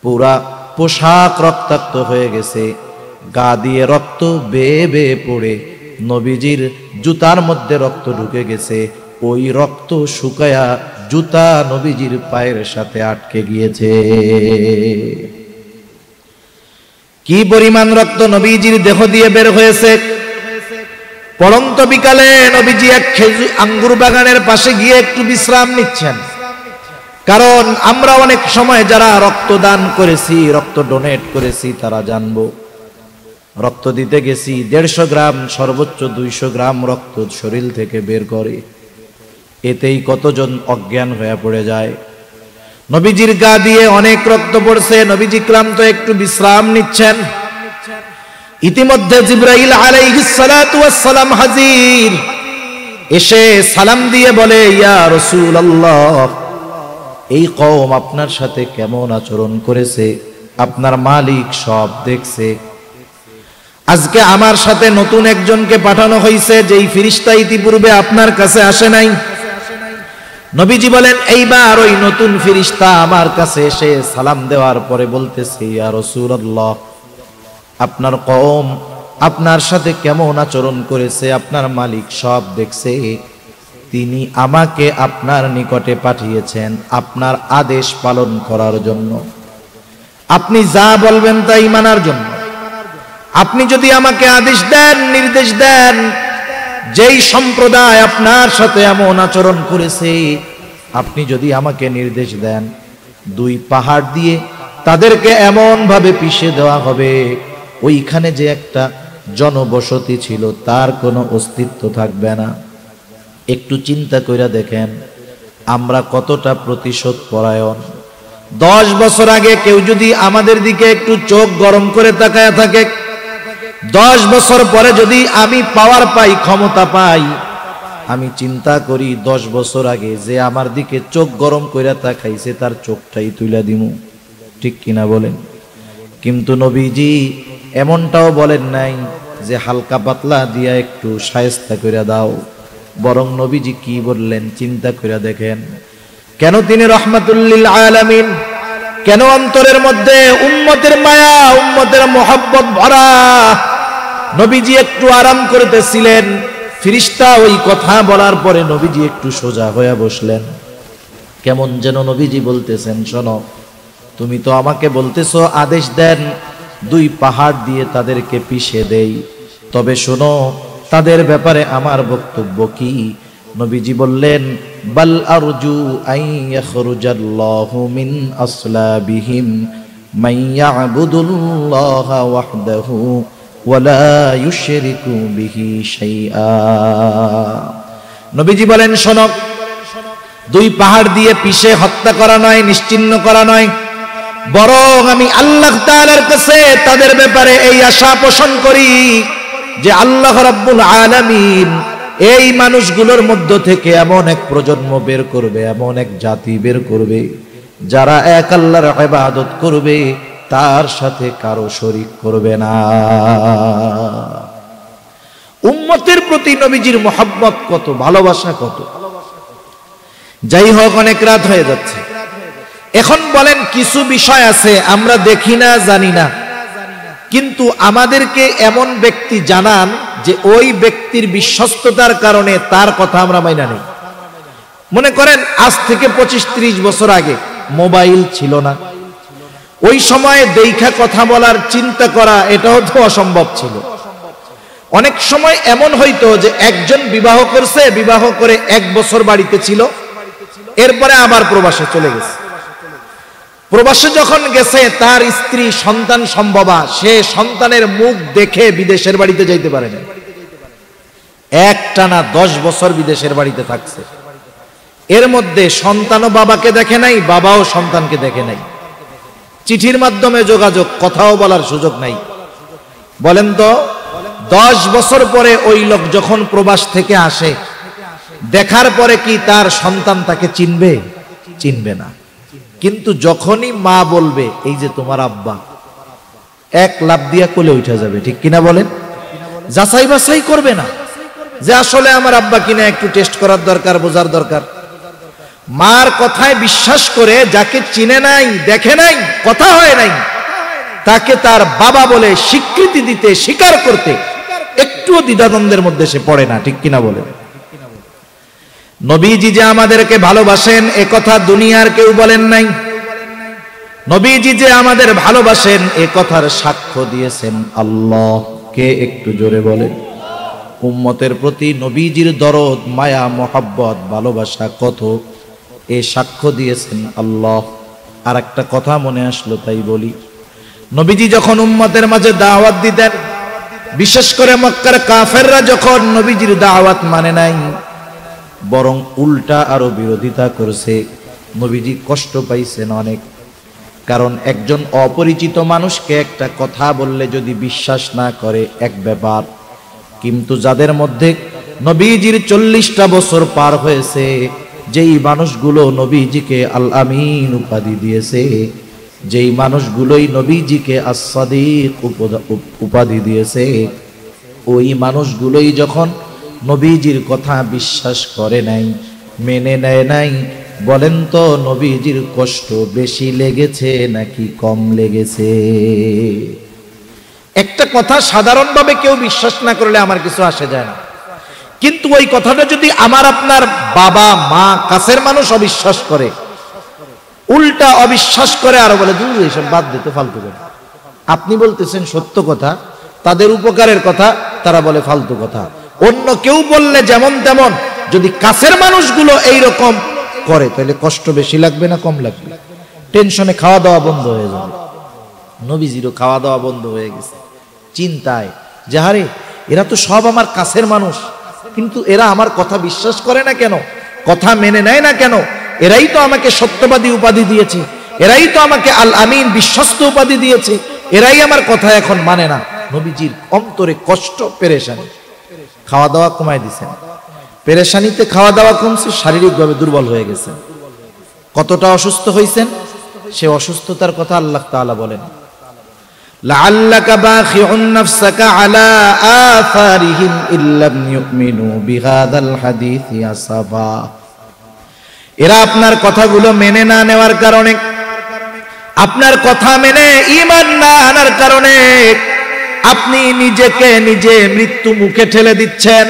পুরা পোশাক রক্তাক্ত হয়ে গেছে, গা দিয়ে রক্ত বেয়ে বেয়ে পড়ে নবীজির জুতার মধ্যে রক্ত ঢুকে গেছে। ওই রক্ত শুকায়া জুতা নবীজির পায়ের সাথে আটকে গিয়েছে। কি পরিমাণ রক্ত নবীজির দেহ দিয়ে বের হয়েছে! পড়ন্ত বিকালে নবীজি এক আঙ্গুর বাগানের পাশে গিয়ে একটু বিশ্রাম নিচ্ছেন। কারণ আমরা অনেক সময় যারা রক্তদান করেছি, রক্ত ডোনেট করেছি, তারা জানবো, রক্ত দিতে গেছি 150 গ্রাম সর্বোচ্চ 200 গ্রাম রক্ত শরীর থেকে বের করে, এতেই কতজন অজ্ঞান হয়ে পড়ে যায়। নবীজির গা দিয়ে অনেক রক্ত পড়ছে, নবীজি ক্লান্ত, একটু বিশ্রাম নিচ্ছেন। ইতিমধ্যে জিবরাইল আলাইহিস সালাতু ওয়াস সালাম হাজির, এসে সালাম দিয়ে বলে, ইয়া রাসূলুল্লাহ, এই কওম আপনার সাথে কেমন আচরণ করেছে আপনার মালিক সব দেখছে। আজকে আমার সাথে নতুন একজনকে পাঠানো হয়েছে, যেই ফেরেশতা ইতিপূর্বে আপনার কাছে আসে নাই। নবীজি বলেন, এইবার ওই নতুন ফেরেশতা আমার কাছে এসে সালাম দেওয়ার পরে বলতেছে, ইয়া রাসূলুল্লাহ, আপনার কওম আপনার সাথে কেমন আচরণ করেছে আপনার মালিক সব দেখছে। তিনি আমাকে আপনার নিকটে পাঠিয়েছেন আপনার আদেশ পালন করার জন্য, আপনি যা বলবেন তাই মানার জন্য। আপনি যদি আমাকে আদেশ দেন, নির্দেশ দেন, যেই সম্প্রদায় আপনার সাথে এমন আচরণ করেছে, আপনি যদি আমাকে নির্দেশ দেন, 2 পাহাড় দিয়ে তাদেরকে এমন ভাবে পিষে দেওয়া হবে, ওইখানে যে একটা জনবসতি ছিল, তার কোনো অস্তিত্ব থাকবে না। একটু চিন্তা কইরা দেখেন আমরা কতটা প্রতিশোধ পরায়ণ। 10 বছর আগে কেউ যদি আমাদের দিকে একটু চোখ গরম করে তাকায় থাকে, 10 বছর পরে যদি আমি পাওয়ার পাই, ক্ষমতা পাই, আমি চিন্তা করি 10 বছর আগে যে আমার দিকে চোখ গরম কইরা তাকাইছে তার চোখটাই তুইলা দিমু, ঠিক কিনা বলেন? কিন্তু নবীজি এমনটাও বলেন নাই যে হালকা পাতলা দিয়া একটু শায়েস্তা কইরা দাও, বরং নবীজি কি বললেন চিন্তা কইরা দেখেন। কেন তিনি রহমাতুল লিল আলামিন, কেন অন্তরের মধ্যে উম্মতের মায়া, উম্মতের মোহাব্বত ভরা। নবীজি একটু আরাম করতেছিলেন, ফেরেশতা ওই কথা বলার পরে নবীজি একটু সোজা হয়ে বসলেন। কেমন যেন নবীজি বলতেছেন, শোনো, তুমি তো আমাকে বলতেছো আদেশ দেন 2 পাহাড় দিয়ে তাদেরকে পিষে দেই, তবে শোনো তাদের ব্যাপারে আমার বক্তব্য কি। নবীজি বললেন, বাল আরজু আন ইয়াখরুজাল্লাহু মিন আসলাবিহিম মান ইয়াবুদুল্লাহা ওয়াহদাহু ওয়া লা ইউশরিকু বিহি শাইআ। নবীজি বলেন, শোনো, 2 পাহাড় দিয়ে পিষে হত্যা করা নয়, নিশ্চিহ্ন করা নয়, বরং আমি আল্লাহ তাআলার কাছে তাদের ব্যাপারে এই আশা পোষণ করি যে আল্লাহ রাব্বুল আলামিন এই মানুষগুলোর মধ্য থেকে এমন এক প্রজন্ম বের করবে, এমন এক জাতি বের করবে যারা এক আল্লাহর ইবাদত করবে, তার সাথে কারো শরীক করবে না। উম্মতের প্রতি নবীজির মোহাব্বত কত, ভালোবাসা কত। যাই হোক, অনেক রাত হয়ে যাচ্ছে। এখন বলেন, কিছু বিষয় আছে আমরা দেখি না, জানি না, কিন্তু আমাদেরকে এমন ব্যক্তি জানান যে ওই ব্যক্তির বিশ্বস্ততার কারণে তার কথা আমরা মাইনা নেই। মনে করেন আজ থেকে 25-30 বছর আগে মোবাইল ছিল না, ওই সময়ে দেখা কথা বলার চিন্তা করা এটাও তো অসম্ভব ছিল। অনেক সময় এমন হইতো যে একজন বিবাহ করছে, বিবাহ করে 1 বছর বাড়িতে ছিল, এরপরে আবার প্রবাসে চলে গেছে। প্রবাসে যখন গেছে তার স্ত্রী সন্তান সম্ভবা, সে সন্তানের মুখ দেখে বিদেশের বাড়িতে যাইতে পারে না। একটানা 10 বছর বিদেশের বাড়িতে থাকছে। এর মধ্যে সন্তানও বাবাকে দেখে নাই, বাবাও সন্তানকে দেখে নাই। চিঠির মাধ্যমে যোগাযোগ, কথাও বলার সুযোগ নাই। বলেন তো, 10 বছর পরে ওই লোক যখন প্রবাস থেকে আসে, দেখার পরে কি তার সন্তান তাকে চিনবে? চিনবে না। কিন্তু যখনই মা বলবে এই যে তোমার আব্বা, 1 লাফ দিয়া কোলে উঠে যাবে, ঠিক কিনা বলেন? যাচাই বাছাই করবে না যে আসলে আমার আব্বা কিনা, একটু টেস্ট করার দরকার, বোঝার দরকার। মার কথায় বিশ্বাস করে যাকে চিনে নাই, দেখে নাই, কথা হয় নাই, তাকে তার বাবা বলে স্বীকৃতি দিতে, স্বীকার করতে একটুও দ্বিধাদ্বন্দ্বের মধ্যে সে পড়ে না, ঠিক কিনা বলেন? নবীজি যে আমাদেরকে ভালোবাসেন এ কথা দুনিয়ার কেউ বলেন নাই। নবীজি যে আমাদের ভালোবাসেন এ কথার সাক্ষ্য দিয়েছেন আল্লাহ। কে একটু জোরে বলেন? উম্মতের প্রতি নবীজির দরদ, মায়া, মোহাব্বত, ভালোবাসা কত, এ সাক্ষ্য দিয়েছেন আল্লাহ। আর একটা কথা মনে আসলো তাই বলি, নবীজি যখন উম্মতের মাঝে দাওয়াত দিতেন, বিশেষ করে মক্কার কাফেররা যখন নবীজির দাওয়াত মানে নাই, বরং উল্টা আরো বিরোধিতা করছে, নবীজি কষ্ট পাইছেন অনেক। কারণ একজন অপরিচিত মানুষকে একটা কথা বললে যদি বিশ্বাস না করে এক ব্যাপার, কিন্তু যাদের মধ্যে নবীজির 40টা বছর পার হয়েছে, যেই মানুষগুলো নবীজিকে আল আমিন উপাধি দিয়েছে, যেই মানুষগুলোই নবীজিকে as-সাদিক উপাধি দিয়েছে, ওই মানুষগুলোই যখন নবীজির কথা বিশ্বাস করে নাই, মেনে নেয় নাই, বলেন তো নবীজির কষ্ট বেশি লেগেছে নাকি কম লেগেছে? একটা কথা সাধারণভাবে কেউ বিশ্বাস না করলে আমার কিছু আসে যায় না, কিন্তু ওই কথাটা যদি আমার আপনার বাবা, মা, কাছের মানুষ অবিশ্বাস করে, উল্টা অবিশ্বাস করে আর বলে দূর এইসব বাদ দিতে, ফালতু কথা। আপনি বলতেছেন সত্য কথা, তাদের উপকারের কথা, তারা বলে ফালতু কথা। অন্য কেউ বললে যেমন তেমন, যদি কাছের মানুষগুলো এইরকম করে তাহলে কষ্ট বেশি লাগবে না কম লাগবে? টেনশনে খাওয়া দাওয়া বন্ধ হয়ে যাবে। নবীজিরও খাওয়া দাওয়া বন্ধ হয়ে গেছে, চিন্তায় যে আরে এরা তো সব আমার কাছের মানুষ, কিন্তু এরা আমার কথা বিশ্বাস করে না কেন, কথা মেনে নেয় না কেন? এরাই তো আমাকে সত্যবাদী উপাধি দিয়েছে, এরাই তো আমাকে আল আমিন বিশ্বস্ত উপাধি দিয়েছে, এরাই আমার কথা এখন মানে না। নবীজির অন্তরে কষ্ট, পেরেশানি। খাওয়া দাওয়া কমায় দিছেন, পেরেশানিতে খাওয়া দাওয়া কমছে, শারীরিকভাবে দুর্বল হয়ে গেছেন। কতটা অসুস্থ হয়েছেন, সে অসুস্থতার কথা আল্লাহ তাআলা বলেন, লাআল্লাকা বাখিউন নাফসাকা আলা আথারিহিম ইল্লাম ইউমিনু বিহাদাল হাদিসি আসাফা। এরা আপনার কথাগুলো মেনে না নেওয়ার কারণে, আপনার কথা মেনে ঈমান না আনার কারণে আপনি নিজেকে নিজে মৃত্যু মুখে ঠেলে দিচ্ছেন।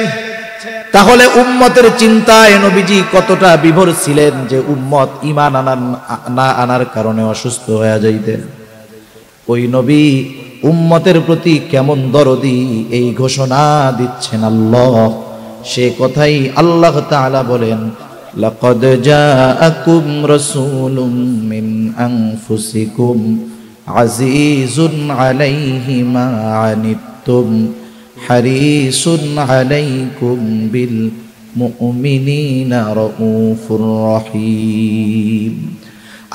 তাহলে উম্মতের চিন্তায় নবীজি কতটা বিভোর ছিলেন যে উম্মত ঈমান না আনার কারণে অসুস্থ হয়ে যাইতেন। ওই নবী উম্মতের প্রতি কেমন দরদি এই ঘোষণা দিচ্ছেন আল্লাহ, সে কথাই আল্লাহ তাআলা বলেন, লাকাদ জাআকুম রাসূলুম মিন আনফুসিকুম আজিজুন আলাইহি মা আনিতুম হারিসুন আলাইকুম বিল মুমিনিনা রাউফুর রহিম।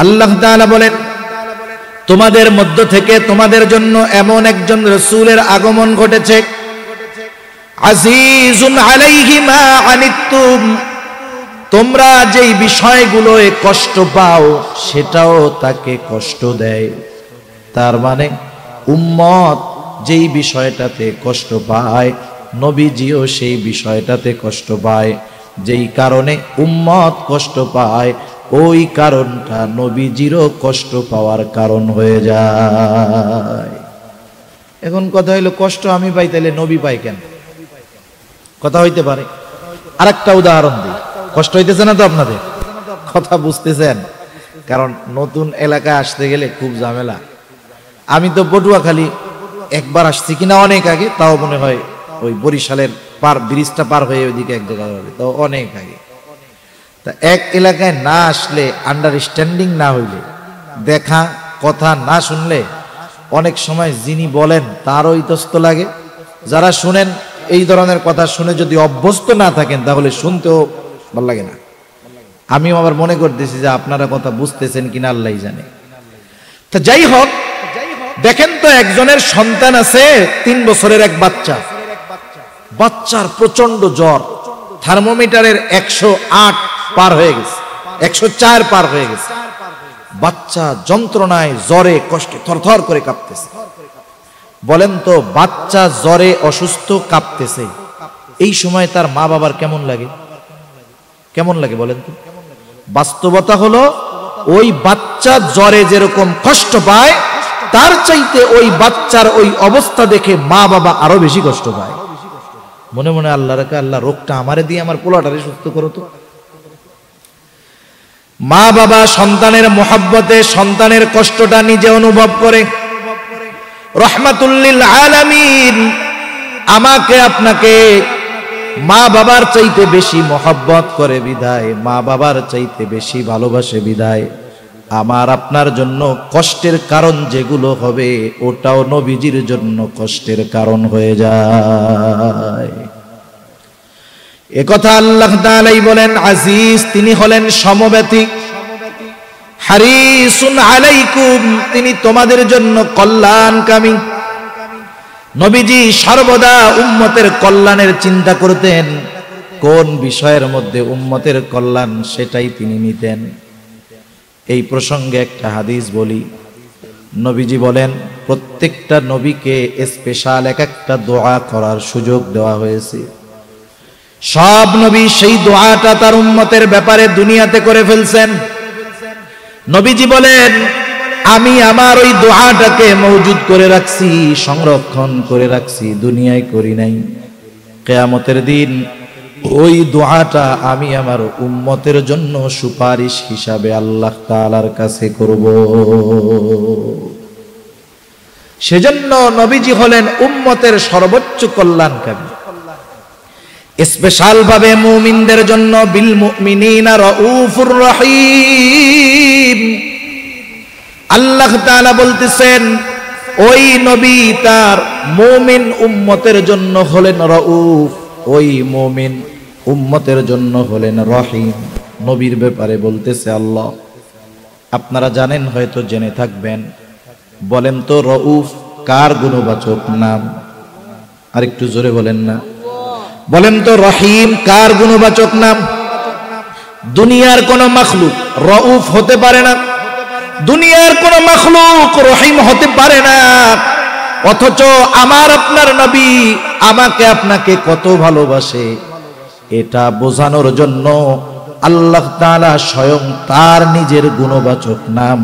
আল্লাহ তাআলা বলেন, তোমাদের মধ্য থেকে তোমাদের জন্য এমন একজন রাসূলের আগমন ঘটেছে, আজিজুন আলাইহি মা আনিতুম, তোমরা যেই বিষয়গুলোয় কষ্ট পাও সেটাও তাকে কষ্ট দেয়। তার মানে উম্মত যেই বিষয়টাতে কষ্ট পায় নবীজিও সেই বিষয়টাতে কষ্ট পায়। যেই কারণে উম্মত কষ্ট পায় ওই কারণটা নবীজিরও কষ্ট পাওয়ার কারণ হয়ে যায়। এখন কথা হইলো, কষ্ট আমি পাই তাইলে নবী পাই কেন? কথা হইতে পারে। আরেকটা উদাহরণ দিই, কষ্ট হইতেছে না তো আপনাদের? কথা বুঝতেছেন? কারণ নতুন এলাকায় আসতে গেলে খুব ঝামেলা। আমি তো পটুয়াখালী একবার আসছি কিনা অনেক আগে, তাও মনে হয় ওই বরিশালের ব্রিজটা পার হয়ে ওইদিকে এক জায়গায় হবে, তাও অনেক আগে। তা এক এলাকায় না আসলে, আন্ডারস্ট্যান্ডিং না হইলে, দেখা কথা না শুনলে অনেক সময় যিনি বলেন তারও ইতস্ত লাগে। যারা শুনেন এই ধরনের কথা শুনে যদি অভ্যস্ত না থাকেন তাহলে শুনতেও ভালো লাগে না। আমিও আবার মনে করতেছি যে আপনারা কথা বুঝতেছেন কিনা আল্লাহই জানে। তা যাই হোক, দেখেন তো একজনের সন্তান আছে 3 বছরের এক বাচ্চা, বাচ্চার প্রচন্ড জ্বর, থার্মোমিটারের 108 পার হয়ে গেছে, 104 পার হয়ে গেছে। বাচ্চা যন্ত্রণায় জ্বরে কষ্টে থরথর করে কাঁপতেছে। বলেন তো, বাচ্চা জ্বরে অসুস্থ কাঁপতেছে, এই সময় তার মা বাবার কেমন লাগে? কেমন লাগে বলেন তো? বাস্তবতা হলো ওই বাচ্চা জ্বরে যেরকম কষ্ট পায় তার চাইতে ওই বাচ্চার ওই অবস্থা দেখে মা বাবা আরো বেশি কষ্ট পায়। মনে মনে আল্লাহ রাখা, আল্লাহ রোগটা আমারে দিয়ে আমার পোলাটারে সুস্থ করো তো। মা বাবা সন্তানের মোহাব্বতে সন্তানের কষ্টটা নিজে অনুভব করে। রহমাতুল লিল আলামিন আমাকে আপনাকে মা বাবার চাইতে বেশি মোহাব্বত করে বিধায়, মা বাবার চাইতে বেশি ভালোবাসে বিধায় আমার আপনার জন্য কষ্টের কারণ যেগুলো হবে ওটাও নবীজির জন্য কষ্টের কারণ হয়ে যায়। একথা আল্লাহ তাআলাই বলেন, আজিজ তিনি হলেন সমব্যথী, হারিসুন আলাইকুম তিনি তোমাদের জন্য কল্যাণকামী। নবীজি সর্বদা উম্মতের কল্যাণের চিন্তা করতেন। কোন বিষয়ের মধ্যে উম্মতের কল্যাণ সেটাই তিনি নিতেন। এই প্রসঙ্গে একটা হাদিস বলি। নবীজি বলেন, প্রত্যেকটা নবীকে স্পেশাল একটা দোয়া করার সুযোগ দেওয়া হয়েছে। সব নবী সেই দোয়াটা তার উম্মতের ব্যাপারে দুনিয়াতে করে ফেলছেন। নবীজি বলেন, আমি আমার ওই দোয়াটাকে মওজুদ করে রাখছি, সংরক্ষণ করে রাখছি, দুনিয়ায় করি নাই। কিয়ামতের দিন ওই দোয়াটা আমি আমার উম্মতের জন্য সুপারিশ হিসাবে আল্লাহ তাআলার কাছে করব। সেজন্য নবীজি হলেন উম্মতের সর্বোচ্চ কল্যাণকামী। স্পেশাল ভাবে মুমিনদের জন্য বিল মুমিনিনা রাউফুর রহিম। আল্লাহ তাআলা বলতেছেন, ওই নবী তার মুমিন উম্মতের জন্য হলেন রউফ, ওই মুমিন উম্মতের জন্য হলেন রহিম। নবীর ব্যাপারে বলতেছে আল্লাহ, আপনারা জানেন, হয়তো জেনে থাকবেন। বলেন তো রউফ কার গুণবাচক নাম? আর একটু জোরে বলেন না। বলেন তো রহিম কার গুণবাচক নাম? দুনিয়ার কোন মাখলুক রউফ হতে পারে না, দুনিয়ার কোন মাখলুক রহিম হতে পারে না। অথচ আমার আপনার নবী আমাকে আপনাকে কত ভালোবাসে, এটা বোঝানোর জন্য আল্লাহ তাআলা স্বয়ং তার নিজের গুণবাচক নাম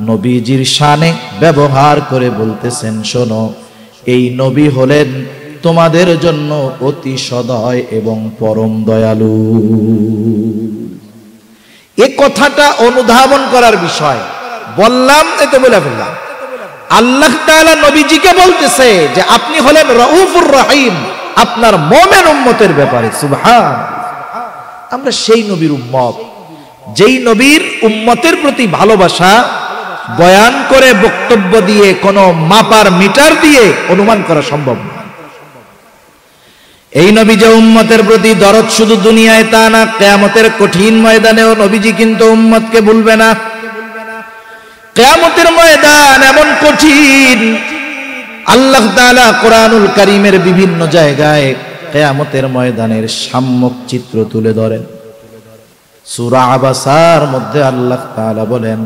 নবীজির শানে ব্যবহার করে বলতেছেন, শোনো, এই নবী হলেন তোমাদের জন্য অতি সদয় এবং পরম দয়ালু। এ কথাটা অনুধাবন করার বিষয়। বললাম, এতে বলে ফেললাম। আল্লাহ তাআলা নবীজিকে বলতেছে যে আপনি হলেন রউফুর রহিম আপনার মুমিন উম্মতের ব্যাপারে। সুবহান। আমরা সেই নবীর উম্মত, যেই নবীর উম্মতের প্রতি ভালোবাসা বয়ান করে, বক্তব্য দিয়ে, কোন মাপার মিটার দিয়ে অনুমান করা সম্ভব না। এই নবী যে উম্মতের প্রতি দরদ শুধু দুনিয়ায় তা না, কিয়ামতের কঠিন ময়দানেও নবীজি কিন্তু উম্মতকে ভুলবে না। কিয়ামতের ময়দান এমন কঠিন, আল্লাহ তাআলা কোরআনুল কারীমের বিভিন্ন জায়গায় কিয়ামতের ময়দানের সাম্যক চিত্র তুলে ধরেন। সূরা আবাসার মধ্যে আল্লাহ তাআলা বলেন,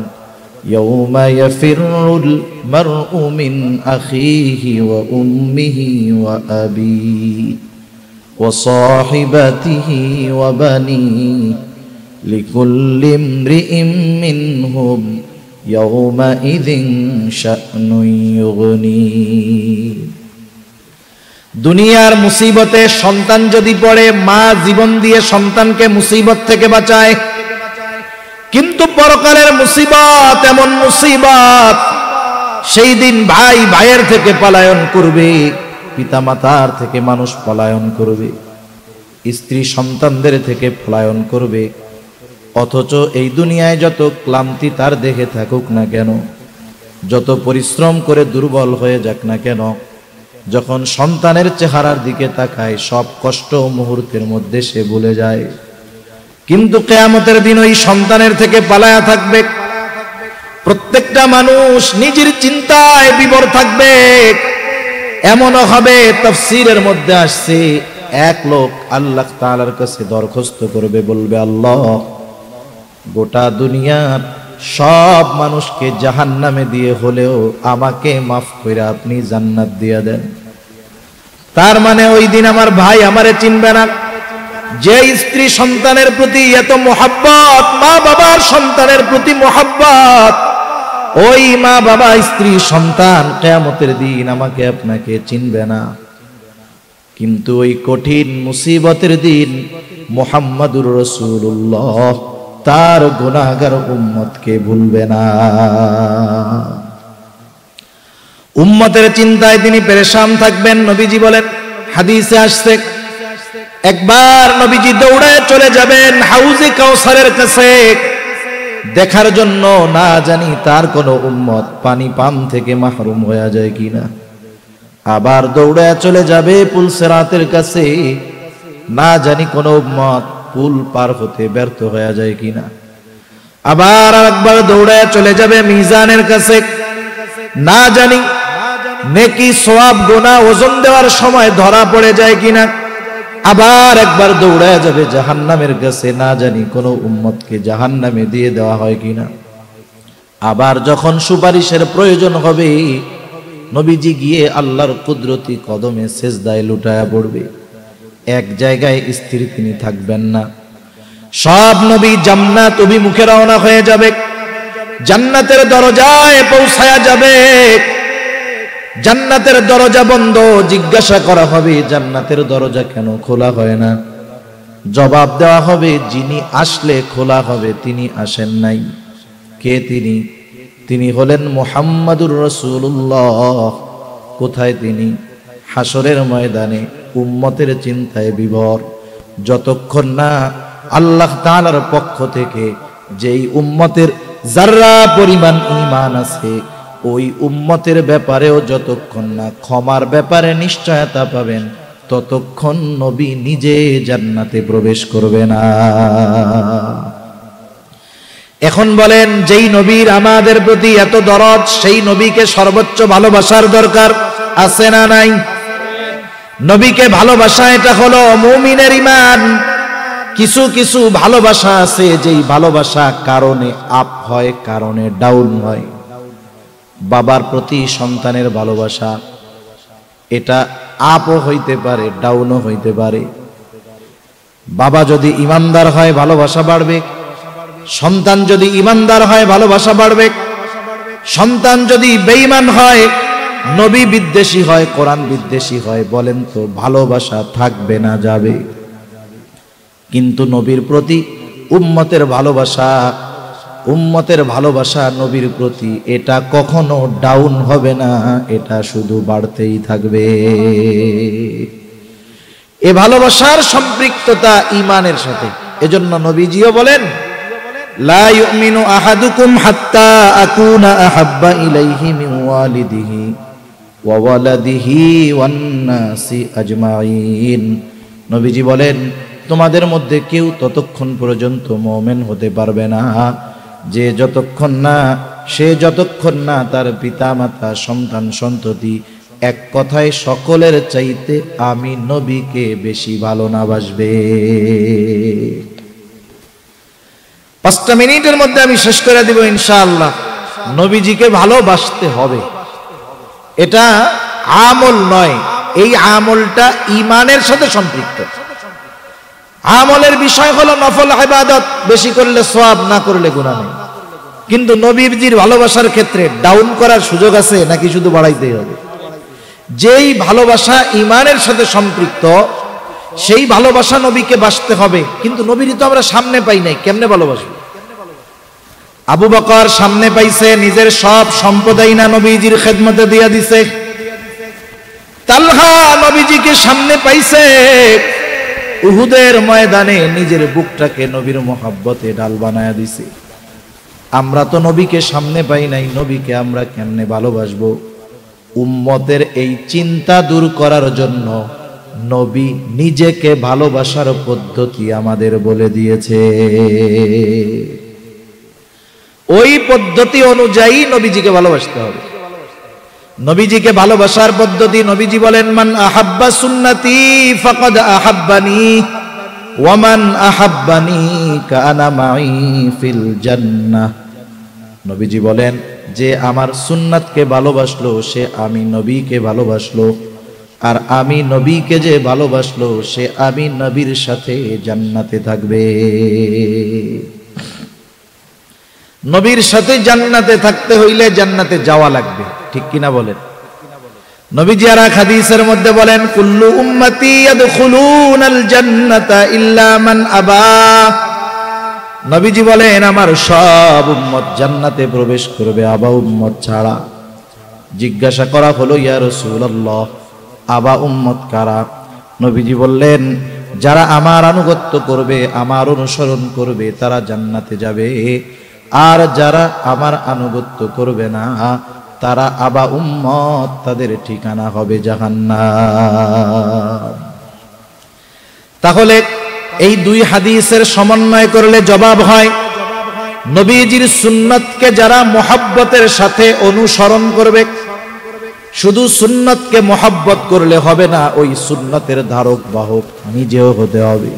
ইয়াউমা ইয়াফিরুল মারউ মিন আখিহি ওয়া উম্মিহি ওয়া আবিহি ওয়া সাহিবাতিহি ওয়া বানিহি লিকুল্লি ইমরিইম মিনহুম ইয়াউমাইযিন শা'নুন ইউগনি। দুনিয়ার মুসিবতে সন্তান যদি পড়ে, মা জীবন দিয়ে সন্তানকে মুসিবত থেকে বাঁচায়। কিন্তু পরকালের মুসিবত এমন মুসিবত, সেই দিন ভাই ভাইয়ের থেকে পলায়ন করবে, পিতা মাতার থেকে মানুষ পলায়ন করবে, স্ত্রী সন্তানদের থেকে পলায়ন করবে। অথচ এই দুনিয়ায় যত ক্লান্তি তার দেহে থাকুক না কেন, যত পরিশ্রম করে দুর্বল হয়ে যাক না কেন, যখন সন্তানের চেহারার দিকে তাকায় সব কষ্ট মুহূর্তের মধ্যে সে ভুলে যায়। কিন্তু কিয়ামতের দিন ওই সন্তানের থেকে পালায়া থাকবে। প্রত্যেকটা মানুষ নিজের চিন্তায় বিভোর থাকবে। এমনও হবে, তাফসীরের মধ্যে আসছে, এক লোক আল্লাহ তাআলার কাছে দরখাস্ত করবে, বলবে, আল্লাহ, গোটা দুনিয়ার সব মানুষকে জাহান্নামে দিয়ে হলেও আমাকে মাফ করে আপনি জান্নাত দিয়ে দেন। তার মানে ওই দিন আমার ভাই আমারে চিনবে না। যে স্ত্রী সন্তানের প্রতি এত মোহাব্বত, মা বাবার সন্তানের প্রতি মোহাব্বত, ওই মা বাবা স্ত্রী সন্তান কিয়ামতের দিন আমাকে আপনাকে চিনবে না। কিন্তু ওই কঠিন মুসিবতের দিন মুহাম্মাদুর রাসূলুল্লাহ তার গুনাহগার উম্মতকে ভুলবে না। উম্মতের চিন্তায় তিনি পেরেশান থাকবেন। নবীজি বলেন, হাদিসে আসছে, একবার নবীজি দৌড়ায় চলে যাবেন হাউজে কাউসারের কাছে দেখার জন্য, না জানি তার কোন উম্মত পানি পান থেকে মাহরুম হয়ে যায় কিনা। আবার দৌড়ায় চলে যাবে পুল সিরাতের কাছে, না জানি কোন উম্মত পুল পার হতে ব্যর্থ হয়ে যায় কিনা। আবার একবার দৌড়ায় চলে যাবে মিজানের কাছে, না জানি নেকি সওয়াব গুনাহ ওজন দেওয়ার সময় ধরা পড়ে যায় কিনা। আবার একবার দৌড়ায় যাবে জাহান্নামের কাছে, না জানি কোন উম্মতকে জাহান্নামে দিয়ে দেওয়া হয় কিনা। আবার যখন সুপারিশের প্রয়োজন হবে, নবীজি গিয়ে আল্লাহর কুদরতি কদমে সেজদায় লুটায়া পড়বে। এক জায়গায় স্থির তিনি থাকবেন না। সব নবী জান্নাত অভিমুখে রওনা হয়ে যাবে, জান্নাতের দরজায় পৌঁছায়া যাবে। জান্নাতের দরজা বন্ধ, জিজ্ঞাসা করা হবে জান্নাতের দরজা কেন খোলা হয় না। জবাব দেওয়া হবে, যিনি আসলে খোলা হবে তিনি আসেন নাই। কে তিনি? তিনি হলেন মুহাম্মাদুর রাসূলুল্লাহ। কোথায় তিনি? হাসরের ময়দানে উম্মতের চিন্তায় বিভোর। যতক্ষণ না আল্লাহ তাআলার পক্ষ থেকে যেই উম্মতের যাররা পরিমাণ ঈমান আছে, ওই উম্মতের ব্যাপারেও যতক্ষণ না ক্ষমার ব্যাপারে নিশ্চয়তা পাবেন ততক্ষণ নবী নিজে জান্নাতে প্রবেশ করবে না। এখন বলেন, যেই নবীর আমাদের প্রতি এত দরদ, সেই নবীকে সর্বোচ্চ ভালোবাসার দরকার আছে না নাই? নবীকে ভালোবাসা এটা হলো মুমিনের ঈমান। কিছু কিছু ভালোবাসা আছে যেই ভালোবাসা কারণে আপ হয়, কারণে ডাউন হয়। বাবার প্রতি সন্তানের ভালোবাসা এটা আপও হইতে পারে, ডাউনও হইতে পারে। বাবা যদি ইমানদার হয় ভালোবাসা বাড়বে, সন্তান যদি ইমানদার হয় ভালোবাসা বাড়বে। সন্তান যদি বেঈমান হয়, নবী বিদ্বেষী হয়, কোরআন বিদ্বেষী হয়, বলেন তো ভালোবাসা থাকবে না যাবে? কিন্তু নবীর প্রতি উম্মতের ভালোবাসা নবীর প্রতি এটা কখনো ডাউন হবে না, এটা শুধু বাড়তেই থাকবে। এ ভালোবাসার সম্পৃক্ততা ঈমানের সাথে। এজন্য নবীজিও বলেন, লা ইউমিনু আহাদুকুম হাত্তা আকুনা আহাব্বা ইলাইহি মিন ওয়ালিদিহি ওয়া ওয়ালাদিহি ওয়ান নাসি আজমাইন। নবীজি বলেন, তোমাদের মধ্যে কেউ ততক্ষণ পর্যন্ত মুমিন হতে পারবে না সে যতক্ষণ না তার পিতামাতা, সন্তান, সন্ততি, এক কথায় সকলের চাইতে আমি নবীকে বেশি ভালো না বাসবে। 5টা মিনিটের মধ্যে আমি শেষ করে দিব ইনশাআল্লাহ। নবীজিকে ভালোবাসতে হবে, এটা আমল নয়, এই আমলটা ঈমানের সাথে সম্পৃক্ত। আমলের বিষয় হলো নফল ইবাদত, বেশি করলে সওয়াব, না করলে গুনাহ নেই। কিন্তু নবীজির ভালোবাসার ক্ষেত্রে ডাউন করার সুযোগ আছে নাকি শুধু বাড়াইতেই হবে? যেই ভালোবাসা ঈমানের সাথে সম্পৃক্ত সেই ভালোবাসা নবীকে বাসতে হবে। কিন্তু নবীরই তো আমরা সামনে পাই নাই, কেমনে ভালোবাসবো? আবু বকর সামনে পাইছে, নিজের সব সম্পদাই না নবীজির খেদমতে দিয়া দিছে। তালহা নবীজিকে সামনে পাইছে, উহুদের ময়দানে নিজের বুকটাকে নবীর মোহাব্বতে ডাল বানায়া দিছে। আমরা তো নবীকে সামনে পাই নাই, নবীকে আমরা কেমনে ভালোবাসবো? উম্মতের এই চিন্তা দূর করার জন্য নবী নিজেকে ভালোবাসার পদ্ধতি আমাদের বলে দিয়েছে। ওই পদ্ধতি অনুযায়ী নবীজিকে ভালোবাসতে হবে। নবীজিকে ভালোবাসার পদ্ধতি, নবীজি বলেন, মান আহাব্বা সুন্নতি ফাকাদ আহাব্বানি ওয়া মান আহাব্বানি কানা মাই ফিল জান্নাহ। নবীজি বলেন, যে আমার সুন্নাতকে ভালোবাসলো সে আমি নবীকে ভালোবাসলো, আর আমি নবীকে যে ভালোবাসলো সে আমি নবীর সাথে জান্নাতে থাকবে। নবীর সাথে জান্নাতে থাকতে হইলে জান্নাতে যাওয়া লাগবে, ঠিক কিনা বলেন? নবীজি আর এক হাদিসের মধ্যে বলেন, কুল্লু উম্মতি ইয়াদখুলুনাল জান্নাতা ইল্লা মান আবা। নবীজি বলেন, আমার সব উম্মত জান্নাতে প্রবেশ করবে, আবা উম্মত ছাড়া। জিজ্ঞাসা করা হলো, ইয়া রাসূলুল্লাহ, আবা উম্মত কারা? নবীজি বললেন, যারা আমার আনুগত্য করবে, আমার অনুসরণ করবে, তারা জান্নাতে যাবে, আর যারা আমার আনুগত্য করবে না তারা আবা উম্মত, তাদের ঠিকানা হবে জাহান্নাম। তাহলে এই দুই হাদিসের সমন্বয় করলে জবাব হয়, নবীজির সুন্নতকে যারা মুহাব্বতের সাথে অনুসরণ করবে, শুধু সুন্নতকে মুহাব্বত করলে হবে না, ওই সুন্নতের ধারক বাহক নিজেও হতে হবে।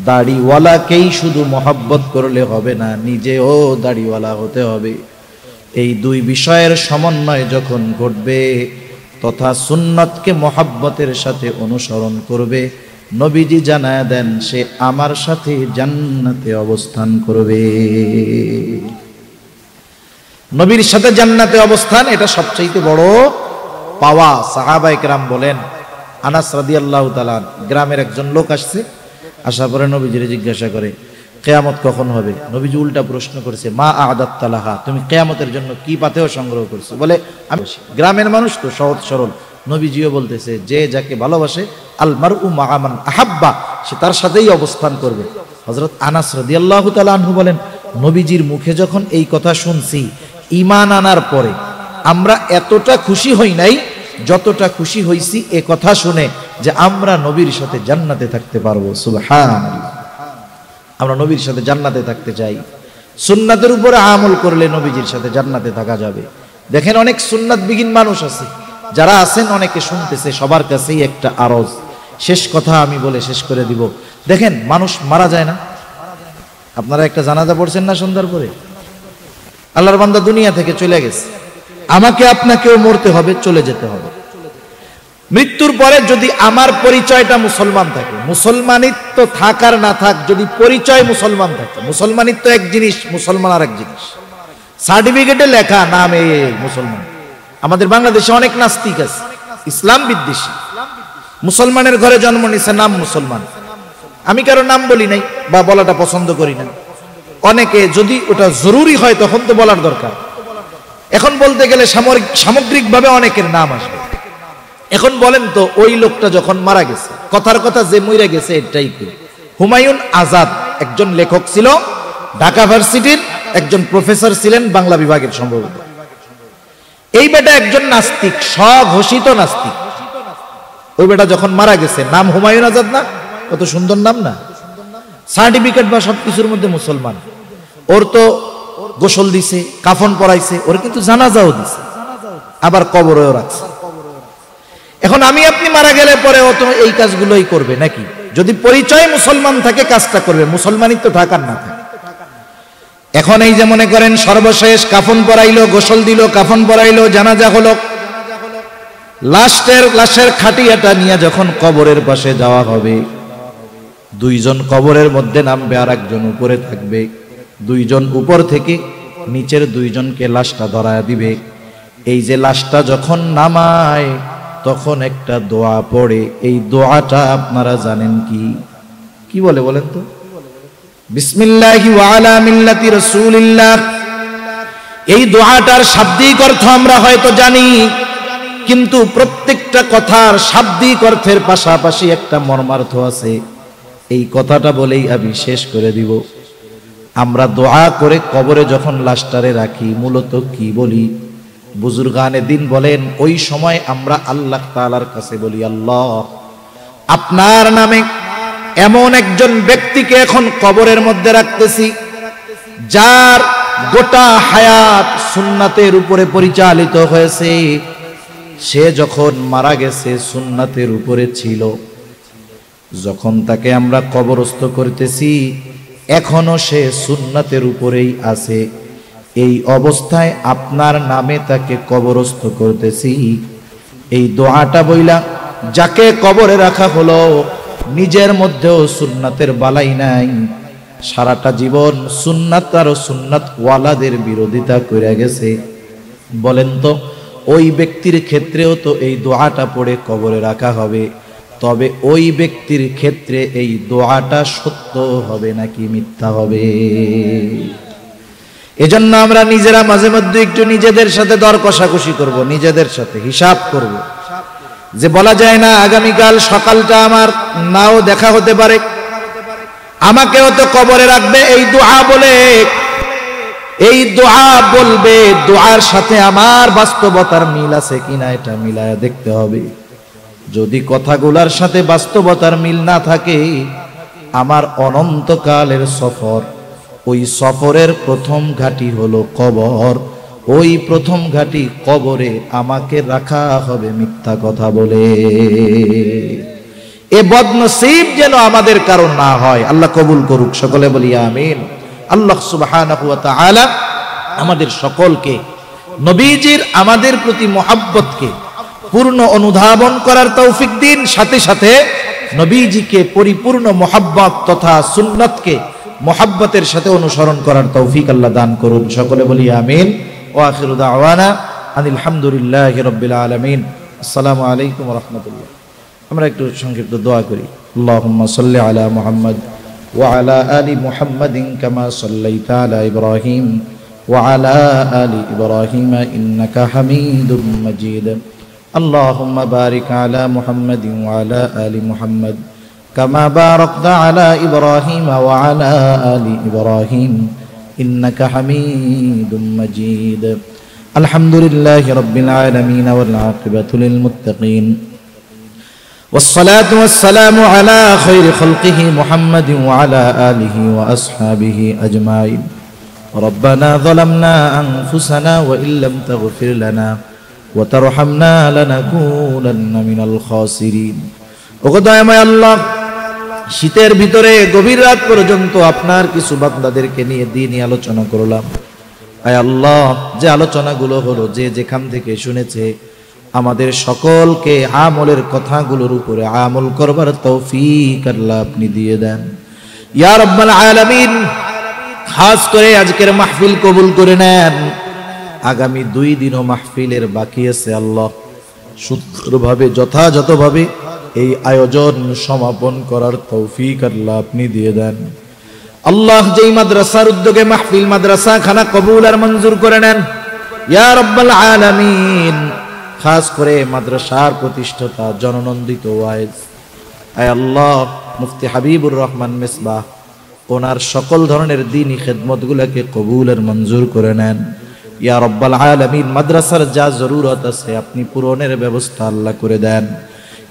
দাড়িওয়ালাকেই শুধু মুহাব্বত করলে হবে না, নিজেও দাড়িওয়ালা হতে হবে। এই দুই বিষয়ের সমন্বয় যখন ঘটবে, তথা সুন্নতকে মুহাব্বতের সাথে অনুসরণ করবে, নবীজি জানায় দেন সে আমার সাথে জান্নাতে অবস্থান করবে। নবীর সাথে জান্নাতে অবস্থান, এটা সবচেয়ে বড় পাওয়া। সাহাবায়ে কেরাম বলেন, আনাস রাদিয়াল্লাহু তাআলা, গ্রামের একজন লোক আসছে, আসার পরে নবীজিরে জিজ্ঞাসা করে, কিয়ামত কখন হবে? নবীজি উল্টা প্রশ্ন করেছে, মা আ'দাত্তা লাহা, তুমি কিয়ামতের জন্য কি পাথেয় সংগ্রহ করছো? বলে, আমি গ্রামের মানুষ তো, সহজ সরল। নবীজিও বলতেছে, যে যাকে ভালোবাসে, আল মারউ মা'a মান আহাব্বা, সে তার সাথেই অবস্থান করবে। হযরত আনাস রাদিয়াল্লাহু তাআলা আনহু বলেন, নবীজির মুখে যখন এই কথা শুনছি, ঈমান আনার পরে আমরা এতটা খুশি হই নাই যতটা খুশি হইছি এ কথা শুনে যে আমরা নবীর সাথে জান্নাতে থাকতে পারবো। সুবহানাল্লাহ, আমরা নবীর সাথে জান্নাতে থাকতে চাই। সুন্নাতের উপরে আমল করলে নবীজির সাথে জান্নাতে থাকা যাবে। দেখেন অনেক সুন্নাতবিহীন মানুষ আছে, যারা আছেন অনেকে শুনতেছে, সবার কাছেই একটা আরজ, শেষ কথা আমি বলে শেষ করে দিব। দেখেন মানুষ মারা যায় না, আপনারা একটা জানাজা পড়ছেন না সন্ধ্যার পরে, আল্লাহর বান্দা দুনিয়া থেকে চলে গেছে, আমাকে আপনাকেও মরতে হবে, চলে যেতে হবে। মৃত্যুর পরে যদি আমার পরিচয়টা মুসলমান থাকে, মুসলমানিত্ব থাকার না থাক, যদি পরিচয় মুসলমান থাকে, মুসলমানিত্ব এক জিনিস, মুসলমান আর এক জিনিস। সার্টিফিকেটে লেখা নামে মুসলমান। আমাদের বাংলাদেশে অনেক নাস্তিক আছে, ইসলাম বিদ্বেষী, মুসলমানের ঘরে জন্ম নিছে, নাম মুসলমান। আমি কারো নাম বলি নাই বা বলাটা পছন্দ করি না, অনেকে যদি ওটা জরুরি হয় তখন তো বলার দরকার। এখন বলতে গেলে সামগ্রিকভাবে অনেকের নাম আসবে। এখন বলেন তো, ওই লোকটা যখন মারা গেছে, কথার কথা যে মরে গেছে এটাই কি? হুমায়ুন আজাদ একজন লেখক ছিল, ঢাকা ভার্সিটির একজন প্রফেসর ছিলেন বাংলা বিভাগের সম্ভবত। এই বেটা একজন নাস্তিক, স্বঘোষিত নাস্তিক। ওই বেটা যখন মারা গেছে, নাম হুমায়ুন আজাদ না? কত সুন্দর নাম না? সার্টিফিকেট বা সবকিছুর মধ্যে মুসলমান। ওর তো গোসল দিছে, কাফন পরাইছে, ওর কিন্তু জানাজাও দিছে, আবার কবরেও রাখছে। এখন আমি আপনি মারা গেলে পরে ও তো এই কাজগুলোই করবে নাকি? যদি পরিচয় মুসলমান থাকে কাজটা করবে, মুসলমানিত্ব থাকার না থাকে। এখন এই যে মনে করেন সর্বশেষ কাফন পরাইলো, গোসল দিল, কাফন পরাইলো, জানাজা হলো, লাশের খাটিয়াটা নিয়ে যখন কবরের পাশে যাওয়া হবে, দুইজন কবরের মধ্যে নামবে আর একজন উপরে থাকবে। দুইজন উপর থেকে নিচের দুইজনকে লাশটা ধরায় দিবে। এই যে লাশটা যখন নামায় তখন একটা দোয়া পড়ে, এই দোয়াটা আপনারা জানেন কি? কি বলে বলেন তো? বিসমিল্লাহি ওয়া আলা মিল্লাতি রাসূলিল্লাহ। এই দোয়াটার শাব্দিক অর্থ আমরা হয়তো জানি, কিন্তু প্রত্যেকটা কথার শাব্দিক অর্থের পাশাপাশি একটা মর্মার্থ আছে। এই কথাটা বলেই আমি শেষ করে দিব। আমরা দোয়া করে কবরে যখন লাশটারে রাখি, মূলত কি বলি? বুজুর্গানে দিন বলেন, ওই সময় আমরা আল্লাহ তাআলার কাছে বলি, আল্লাহ, আপনার নামে এমন একজন ব্যক্তিকে এখন কবরের মধ্যে রাখতেছি, যার গোটা হায়াত সুন্নাতের উপরে পরিচালিত হয়েছে। সে যখন মারা গেছে সুন্নাতের উপরে ছিল, যখন তাকে আমরা কবরস্থ করতেছি এখনো সে সুন্নাতের উপরেই আছে। এই অবস্থায় আপনার নামে তাকে কবরস্থ করতেছি। এই দোয়াটা বইলা যাকে কবরে রাখা হলো, নিজের মধ্যেও সুন্নাতের বালাই নাই, সারাটা জীবন সুন্নাত আর সুন্নাত ওয়ালাদের বিরোধিতা করে গেছে। বলেন তো, ওই ব্যক্তির ক্ষেত্রেও তো এই দোয়াটা পড়ে কবরে রাখা হবে, তবে ওই ব্যক্তির ক্ষেত্রে এই দোয়াটা সত্য হবে নাকি মিথ্যা হবে? এজন্য আমরা নিজেরা মাঝে মধ্যে একটু নিজেদের সাথে দর কষাকষি করব, নিজেদের সাথে হিসাব করব, যে বলা যায় না আগামীকাল সকালটা আমার নাও দেখা হতে পারে, আমাকেও তো কবরে রাখবে। এই দোয়া বলে, এই দোয়া বলবে, দোয়ার সাথে আমার বাস্তবতার মিল আছে কিনা এটা মিলায়া দেখতে হবে। যদি কথাগুলার সাথে বাস্তবতার মিল না থাকে, আমার অনন্তকালের সফর, ওই সফরের প্রথম ঘাঁটি হলো কবর। ওই প্রথম ঘাঁটি কবরে আমাকে রাখা হবে মিথ্যা কথা বলে। এ বদনসিব যেন আমাদের কারণ না হয়। আল্লাহ কবুল করুক, সকলে বলি আমিন। আল্লাহ সুবহানাহু ওয়া তাআলা আমাদের সকলকে নবীজির আমাদের প্রতি মহব্বতকে পূর্ণ অনুধাবন করার তৌফিক দিন, সাথে সাথে নবীজিকে পরিপূর্ণ মহব্বত তথা সুন্নতকে মহব্বতের সাথে অনুসরণ করার তৌফিক আল্লাহ দান করুন, সকলে বলি আমিন। ওয়া আখিরু দাওয়ানা আনিল হামদুলিল্লাহি রাব্বিল আলামিন। আসসালামু আলাইকুম ওয়া রাহমাতুল্লাহ। আমরা একটু সংক্ষিপ্ত দোয়া করি। আল্লাহুম্মা সাল্লি আলা মুহাম্মদ ওয়া আলা আলি মুহাম্মাদিন কামা সাল্লাইতা আলা ইব্রাহিম ওয়া আলা আলি ইব্রাহিম ইন্নাকা হামিদুম মাজিদ। আল্লাহুম্মা বারিক আলা মুহাম্মাদিন ওয়া আলা আলি মুহাম্মদ কামা বারাকতা আলা ইব্রাহিম ওয়া আলা আলি ইব্রাহিম ইন্নাকা হামিদুম মাজিদ। আলহামদুলিল্লাহি রাব্বিল আলামিন ওয়াল আকিবাতু লিল মুত্তাকিন والصلاة والسلام على خير خلقه محمد وعلى آله وأصحابه أجمعين ربنا ظلمنا أنفسنا وإن لم تغفر لنا وترحمنا لنكونن من الخاسرين ওগো আল্লাহ, শীতের ভিতরে গভীর রাত পর্যন্ত আপনার কিছু বান্দাদেরকে নিয়ে দিনই আলোচনা করলাম। আয় আল্লাহ, যে আলোচনাগুলো হলো, যে যেখান থেকে শুনেছে, আমাদের সকলকে আমলের কথাগুলোর উপরে আমল করবার তৌফিক আল্লাহ আপনি দিয়ে দেন ইয়া রাব্বাল আলামিন। খাস করে আজকের মাহফিল কবুল করে নেন। আগামী 2 দিনও মাহফিলের বাকি আছে আল্লাহ, সুন্দরভাবে যথাযথভাবে এই আয়োজন সমাপন করার তৌফিক আল্লাহ আপনি দিয়ে দেন আল্লাহ। যেই মাদ্রাসার উদ্যোগে মাহফিল, মাদ্রাসা খানা কবুল আর মঞ্জুর করে নেন ইয়া রাব্বাল আলামিন। খাস করে মাদ্রাসার প্রতিষ্ঠাতা জননন্দিত ওয়াইজ আয় আল্লাহ মুফতি হাবিবুর রহমান মেসবাহ, ওনার সকল ধরনের দ্বীনি খেদমতগুলোকে কবুল আর মঞ্জুর করে নেন ইয়া রাব্বাল আলামিন। মাদ্রাসার যা জরুরত আছে আপনি পূরণের ব্যবস্থা আল্লাহ করে দেন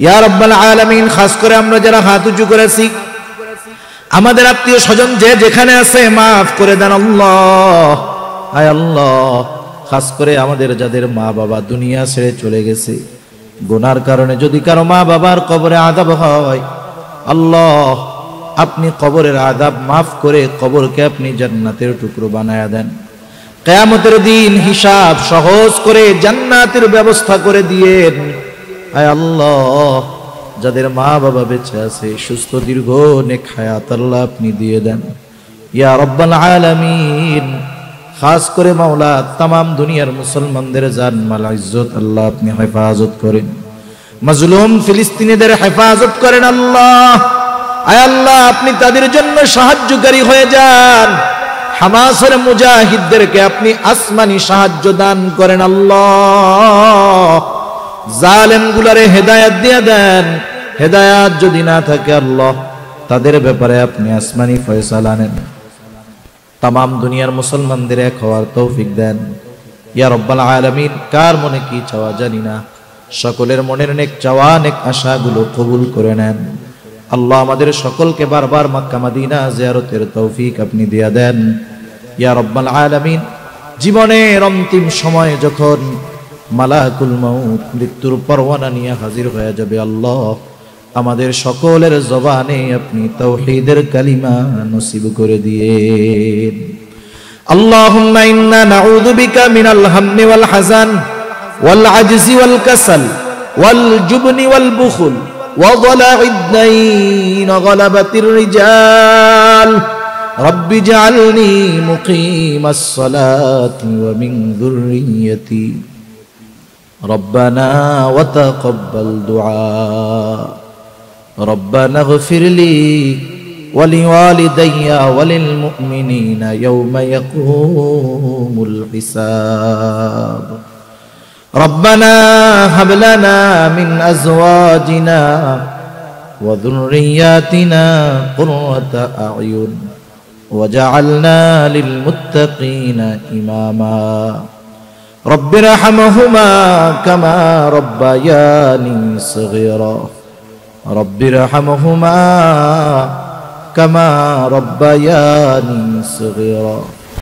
ইয়া রাব্বাল আলামিন। খাস করে আমরা যারা হাত উঁচু করেছি, আমাদের আত্মীয় স্বজন যে যেখানে আছে মাফ করে দেন আল্লাহ। আয় আল্লাহ, খাস করে আমাদের যাদের মা বাবা দুনিয়া ছেড়ে চলে গেছে, গুনার কারণে যদি কারো মা বাবার কবরে আযাব হয়, আল্লাহ আপনি কবরের আযাব মাফ করে কবরকে আপনি জান্নাতের টুকরো বানায়া দেন। কিয়ামতের দিন হিসাব সহজ করে জান্নাতের ব্যবস্থা করে দিয়েন। আয় আল্লাহ, যাদের মা বাবা বেঁচে আছে, সুস্থ দীর্ঘ নেক হায়াত আল্লাহ আপনি দিয়ে দেন ইয়া রাব্বাল আলামিন। খাস করে মাওলা তামাম দুনিয়ার মুসলমানদের জান মাল ইজ্জত আল্লাহ আপনি হেফাজত করেন। মাজলুম ফিলিস্তিনিদের হেফাজত করেন আল্লাহ। আয় আল্লাহ, আপনি তাদের জন্য সাহায্যকারী হয়ে যান। হামাসের মুজাহিদদেরকে আপনি আসমানি সাহায্য দান করেন আল্লাহ। জালেম গুলারে হেদায়াত দিয়ে দেন। হেদায়াত যদি না থাকে আল্লাহ, তাদের ব্যাপারে আপনি আসমানি ফয়সালা নেন। তামাম দুনিয়ার মুসলমানদের এক হওয়ার তৌফিক দেন ইয়া রাব্বাল আলামিন। কার মনে কি চাওয়া জানি না, সকলের মনের নেক চাওয়া নেক আশাগুলো কবুল করে নেন আল্লাহ। আমাদের সকলকে বারবার মক্কা মদিনা জিয়ারতের তৌফিক আপনি দিয়ে দেন ইয়া রাব্বাল আলামিন। জীবনের অন্তিম সময়ে যখন মালাকুল মাউত মৃত্যুর পরওয়ানা নিয়ে হাজির হয়ে যাবে আল্লাহ, আমাদের সকলের জবানে আপনি তাওহীদের কালিমা নসিব করে দিয়েন। আল্লাহুম্মা ইন্না নাউযু বিকা মিনাল হাম্মি ওয়াল হাযান ওয়াল আজজি ওয়াল কাসাল ওয়াল জুবনি ওয়াল বুখল ওয়া যালা'id দাইন ওয়া গালাবাতির রিজাল। রাব্বি ইজআলনি মুকিমাস সালাতি ওয়া মিন যুররিয়্যতি ربنا وتقبل دعاء ربنا اغفر لي ولوالدي وللمؤمنين يوم يقوم الحساب ربنا هب لنا من أزواجنا وذرياتنا قرة أعين وجعلنا للمتقين إماما رب ارحمهما كما ربياني صغيرا رب ارحمهما كما ربياني صغيرا